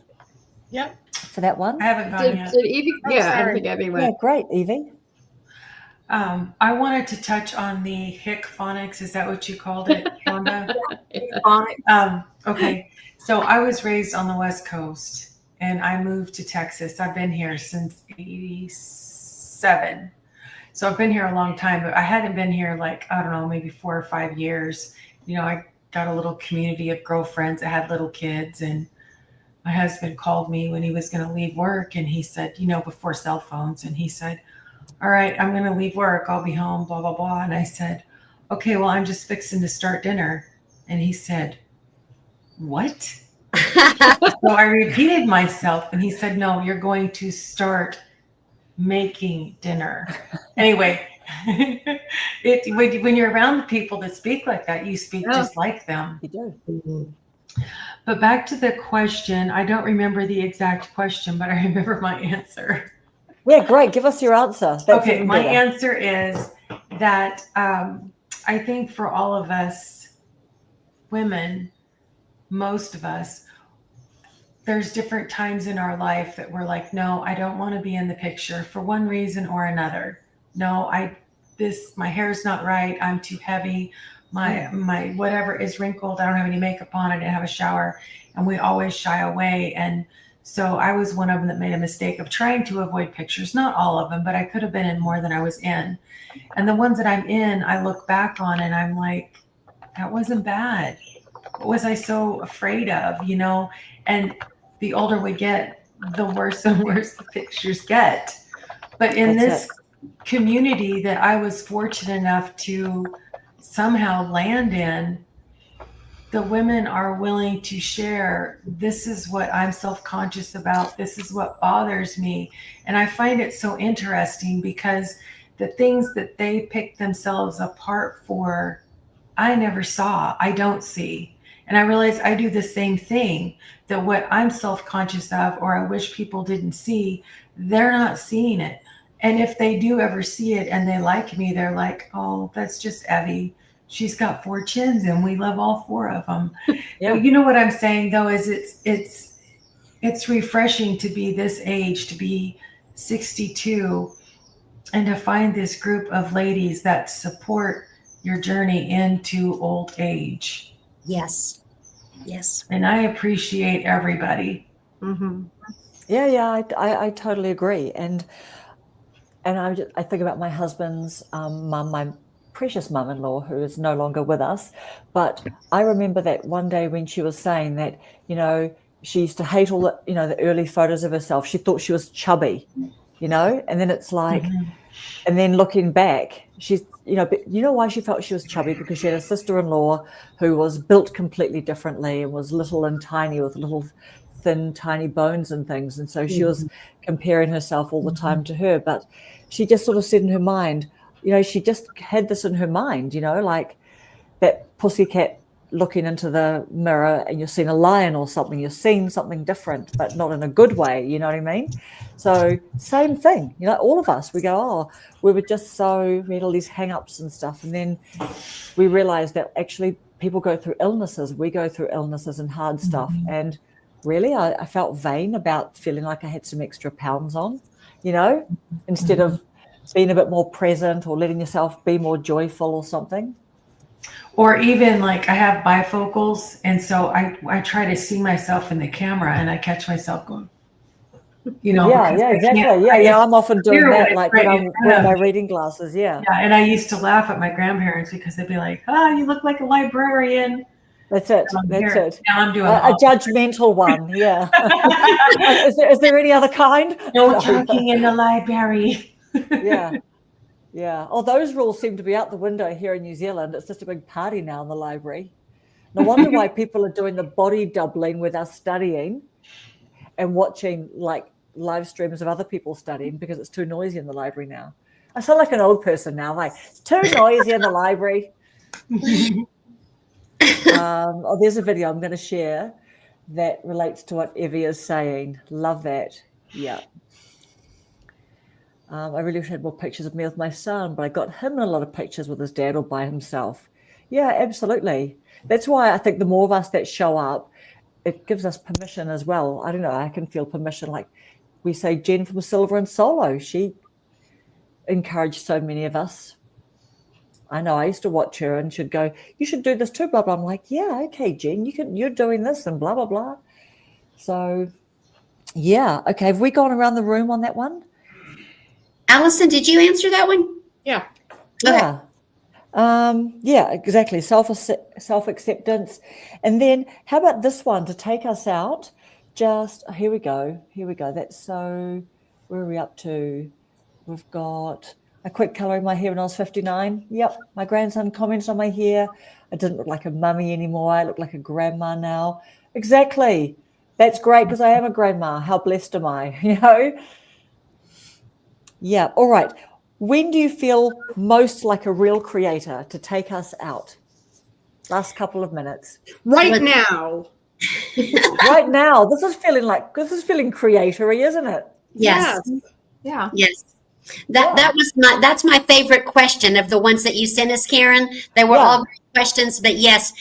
Yep. For that one? I haven't gone yet. Did Evie? Oh, Yeah, I don't sorry. think Evie Yeah, went. great, Evie. I wanted to touch on the hic phonics. Is that what you called it, Rhonda? Okay. So I was raised on the West Coast and I moved to Texas. I've been here since 87. So I've been here a long time, but I hadn't been here like, I don't know, maybe 4 or 5 years. You know, I got a little community of girlfriends that had little kids, and my husband called me when he was going to leave work, and he said, you know, before cell phones, and he said, all right, I'm going to leave work. I'll be home, blah, blah, blah. And I said, okay, well, I'm just fixing to start dinner. And he said, what? So I repeated myself, and he said, no, you're going to start making dinner. Anyway, when you're around the people that speak like that, you speak just like them. You do. Mhm. But back to the question, I don't remember the exact question, but I remember my answer. Yeah, great. Give us your answer. That's Okay, even my better. answer is that I think for all of us women, most of us, there's different times in our life that we're like, no, I don't want to be in the picture for one reason or another. No, my hair's not right. I'm too heavy. My whatever is wrinkled. I don't have any makeup on. I didn't have a shower, and we always shy away. And so I was one of them that made a mistake of trying to avoid pictures. Not all of them, but I could have been in more than I was in. And the ones that I'm in, I look back on and I'm like, that wasn't bad. What was I so afraid of, you know? And the older we get, the worse and worse the pictures get. But in That's this community that I was fortunate enough to somehow land in, the women are willing to share, this is what I'm self-conscious about, this is what bothers me. And I find it so interesting because the things that they pick themselves apart for, I never saw, I don't see. And I realize I do the same thing, that what I'm self-conscious of or I wish people didn't see, they're not seeing it. And if they do ever see it and they like me, they're like, oh, that's just Evie. She's got 4 chins and we love all 4 of them. Yeah. You know what I'm saying though, is it's refreshing to be this age, to be 62, and to find this group of ladies that support your journey into old age. Yes. Yes. And I appreciate everybody. Mm-hmm. Yeah, I totally agree. And I think about my husband's mum, my precious mum-in-law, who is no longer with us. But I remember that one day when she was saying that, you know, she used to hate all the, you know, the early photos of herself. She thought she was chubby, you know, and then it's like, and then looking back, she's, you know, but you know why she felt she was chubby? Because she had a sister-in-law who was built completely differently and was little and tiny with little thin, tiny bones and things. And so she was comparing herself all the time to her. But she just sort of said in her mind, you know, she just had this in her mind, you know, like that pussycat looking into the mirror and you're seeing a lion or something, you're seeing something different, but not in a good way, you know what I mean? So same thing, you know, all of us, we go, oh, we had all these hang-ups and stuff. And then we realized that actually people go through illnesses, we go through illnesses and hard stuff. And really, I felt vain about feeling like I had some extra pounds on, you know, instead of being a bit more present or letting yourself be more joyful or something. Or even like I have bifocals, and so I try to see myself in the camera and I catch myself going, you know. Yeah, exactly. Yeah, I'm often doing that, like when I'm wearing my reading glasses, yeah. Yeah, and I used to laugh at my grandparents because they'd be like, you look like a librarian. That's it. That's it. Now I'm doing a judgmental one, yeah. is there any other kind? No talking in the library. Yeah. Oh, those rules seem to be out the window here in New Zealand. It's just a big party now in the library. No wonder why people are doing the body doubling with us studying and watching like live streams of other people studying, because it's too noisy in the library now. I sound like an old person now. Like, it's too noisy in the library. There's a video I'm going to share that relates to what Evie is saying. Love that. Yeah. I really wish I had more pictures of me with my son, but I got him in a lot of pictures with his dad or by himself. Yeah, absolutely. That's why I think the more of us that show up, it gives us permission as well. I don't know, I can feel permission. Like we say, Jen from Silver and Solo, she encouraged so many of us. I know I used to watch her and she'd go, you should do this too, blah, blah. I'm like, yeah, okay, Jen, you're doing this and blah, blah, blah. So yeah. Okay. Have we gone around the room on that one? Allison, did you answer that one? Yeah. Yeah. Yeah, exactly. Self-acceptance. And then how about this one to take us out? Just here we go. That's so, where are we up to? We've got a quick colour in my hair when I was 59. Yep. My grandson commented on my hair. I didn't look like a mummy anymore. I look like a grandma now. Exactly. That's great because I am a grandma. How blessed am I? Yeah. All right. When do you feel most like a real creator, to take us out? Last couple of minutes. Right now. Right now. This is feeling creatory, isn't it? Yes. Yeah. Yes. That's my favorite question of the ones that you sent us, Karen. They were all great questions, but yes,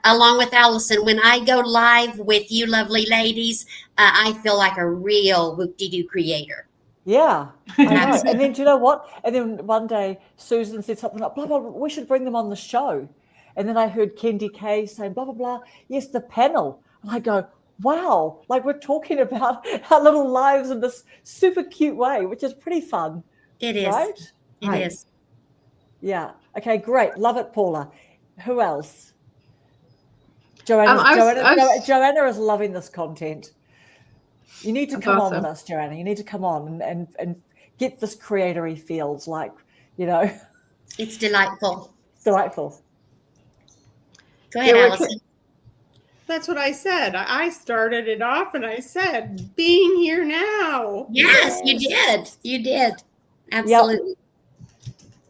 along with Allison, when I go live with you lovely ladies, I feel like a real whoop-de-doo creator. Yeah, I know. And then do you know what? And then one day Susan said something like, blah, blah, blah, we should bring them on the show. And then I heard Kendi Kay saying, blah, blah, blah. Yes, the panel. And I go, wow, like we're talking about our little lives in this super cute way, which is pretty fun. It is. Right? It is. Yeah. Okay, great. Love it, Paula. Who else? Joanna is loving this content. You need to come on with us, Joanna. You need to come on and get this creatory feels like, It's delightful. It's delightful. Go ahead, Allison. That's what I said. I started it off and I said, being here now. Yes, you did. You did. Absolutely.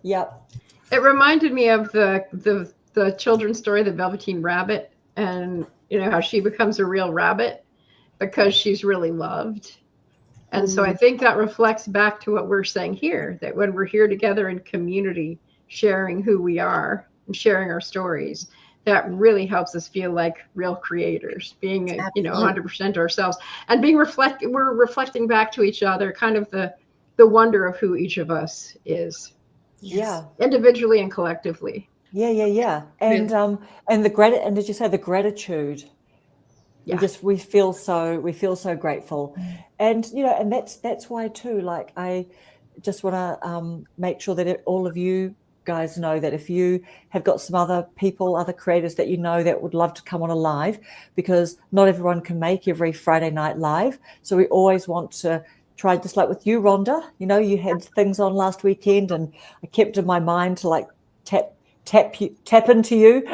Yep. It reminded me of the children's story, The Velveteen Rabbit, and how she becomes a real rabbit because she's really loved. And so I think that reflects back to what we're saying here, that when we're here together in community, sharing who we are and sharing our stories, that really helps us feel like real creators, being 100% ourselves, and we're reflecting back to each other kind of the wonder of who each of us is. Yes. Yeah. Individually and collectively. Yeah. And and did you say the gratitude? Yeah. We feel so grateful. And and that's why too, like I just want to make sure that all of you guys know that if you have got some other creators that that would love to come on a live, because not everyone can make every Friday night live. So we always want to try, just like with you, Rhonda, you had things on last weekend and I kept in my mind to like tap into you,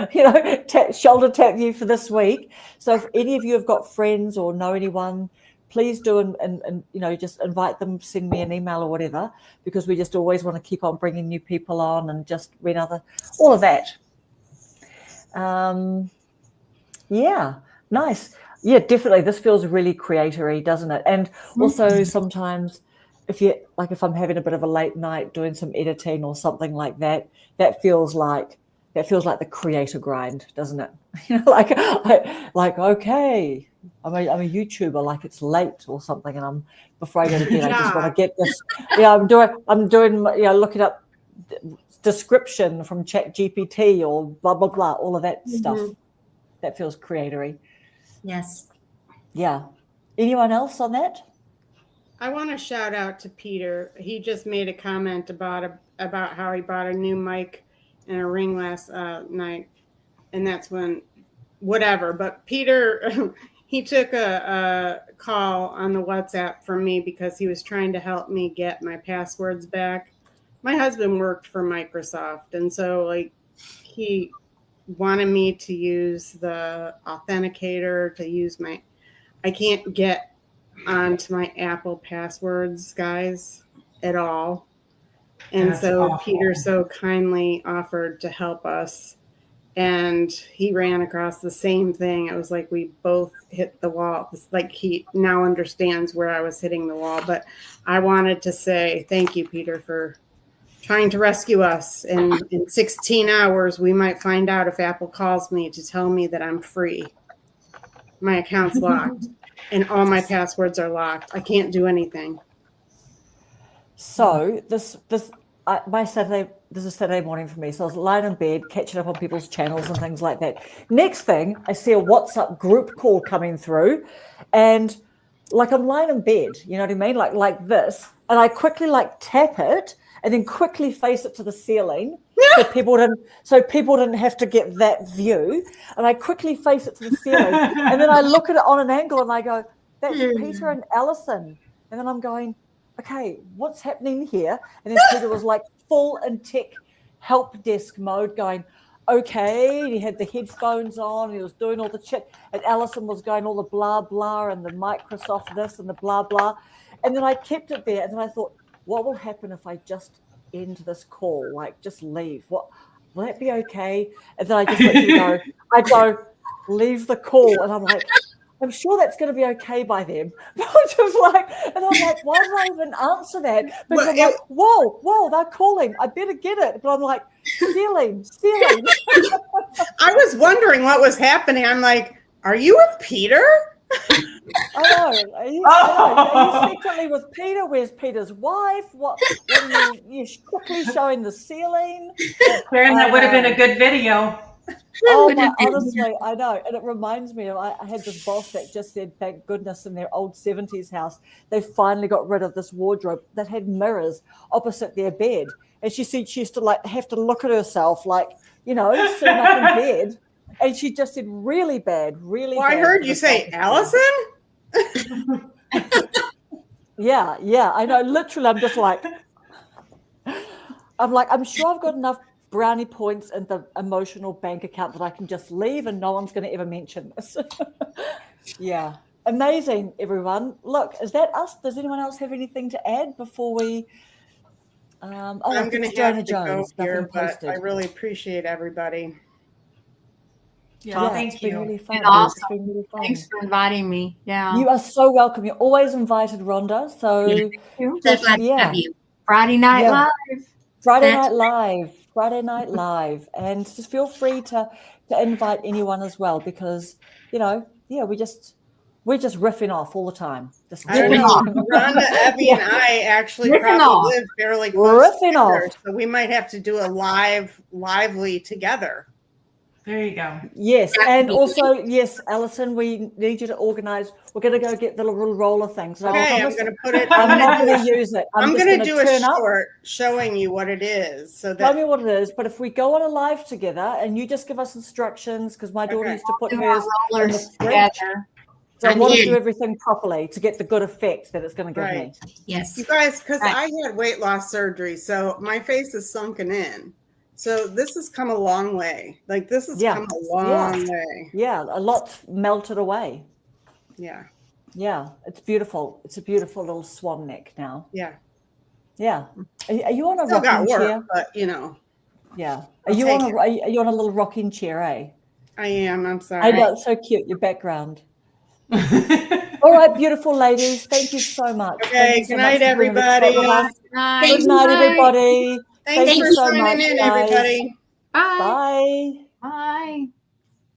shoulder tap you for this week. So if any of you have got friends or know anyone, please do and just invite them, send me an email or whatever, because we just always want to keep on bringing new people on and just read all of that. Yeah, nice. Yeah, definitely. This feels really creatory, doesn't it? And also sometimes if I'm having a bit of a late night doing some editing or something like that, that feels like the creator grind, doesn't it? Okay, I'm a YouTuber, like it's late or something, and before I go to bed, I just want to get this. I'm doing looking up description from ChatGPT or blah blah blah, all of that stuff. That feels creatory. Yes. Yeah. Anyone else on that? I want to shout out to Peter. He just made a comment about how he bought a new mic and a ring last night, and that's when whatever. But Peter, he took a call on the WhatsApp from me because he was trying to help me get my passwords back. My husband worked for Microsoft, and so he wanted me to use the authenticator to use I can't get onto my Apple passwords, guys, at all. And that's so awful. Peter so kindly offered to help us, and he ran across the same thing. It was like we both hit the wall. It's like he now understands where I was hitting the wall. But I wanted to say thank you, Peter, for trying to rescue us. And in 16 hours, we might find out if Apple calls me to tell me that I'm free. My account's locked and all my passwords are locked. I can't do anything. So this is Saturday morning for me. So I was lying in bed, catching up on people's channels and things like that. Next thing, I see a WhatsApp group call coming through, and like I'm lying in bed, you know what I mean? Like this, and I quickly like tap it and then quickly face it to the ceiling so people didn't have to get that view. And I quickly face it to the ceiling, and then I look at it on an angle and I go, "That's Peter and Alison." And then I'm going, okay, what's happening here? And then Peter was like full in tech help desk mode going, okay. He had the headphones on. He was doing all the chat. And Alison was going all the blah, blah, and the Microsoft this and the blah, blah. And then I kept it there. And then I thought, what will happen if I just end this call? Like, just leave. What will that be okay? And then I just literally go, I go, leave the call. And I'm like, I'm sure that's going to be okay by them. But I was like, and I'm like, why did I even answer that? Because I'm like, whoa, they're calling. I better get it. But I'm like, ceiling. I was wondering what was happening. I'm like, are you with Peter? I know. Are you secretly with Peter? Where's Peter's wife? What are you quickly showing the ceiling? Karen, that would have been a good video. Honestly, I know. And it reminds me of, I had this boss that just said, thank goodness in their old 70s house, they finally got rid of this wardrobe that had mirrors opposite their bed. And she said she used to like have to look at herself like, you know, sitting up in bed. And she just said really bad. Well, I heard you say Alison. Yeah. I know. Literally, I'm just like, I'm sure I've got enough brownie points in the emotional bank account that I can just leave and no one's going to ever mention this. Yeah. Amazing, everyone. Look, is that us? Does anyone else have anything to add before we... I'm going to have to go here, but I really appreciate everybody. Yeah, thank you. Really fun. Awesome. It's been really fun. Thanks for inviting me. Yeah. You are so welcome. You're always invited, Rhonda. So, So glad to have you. Friday Night Live. Friday Night Live. And just feel free to invite anyone as well, because, you know, we're just riffing off all the time. I don't know. Rhonda, Evie, and I actually probably live fairly close together, so we might have to do a lively together. There you go. Yes, and also, yes, Alison, we need you to organize. We're going to go get the little roller things. Okay, I'm going to put it. I'm not going to use it. I'm going to do a short showing you what it is. So tell me what it is. But if we go on a live together and you just give us instructions, because my daughter used to put hers in the together. So I want to do everything properly to get the good effect that it's going to give me. Yes, you guys, because I had weight loss surgery, so my face is sunken in. So this has come a long way. Like this has come a long way. Yeah, a lot melted away. Yeah. Yeah, it's beautiful. It's a beautiful little swan neck now. Yeah. Yeah. Are you on a Still rocking got work, chair? but you know. Yeah. Are you on a little rocking chair, eh? I am. I'm sorry. I know, it's so cute, your background. All right, beautiful ladies. Thank you so much. Okay, good night, everybody. Good night, everybody. Thanks for joining in, everybody. Bye. Bye. Bye.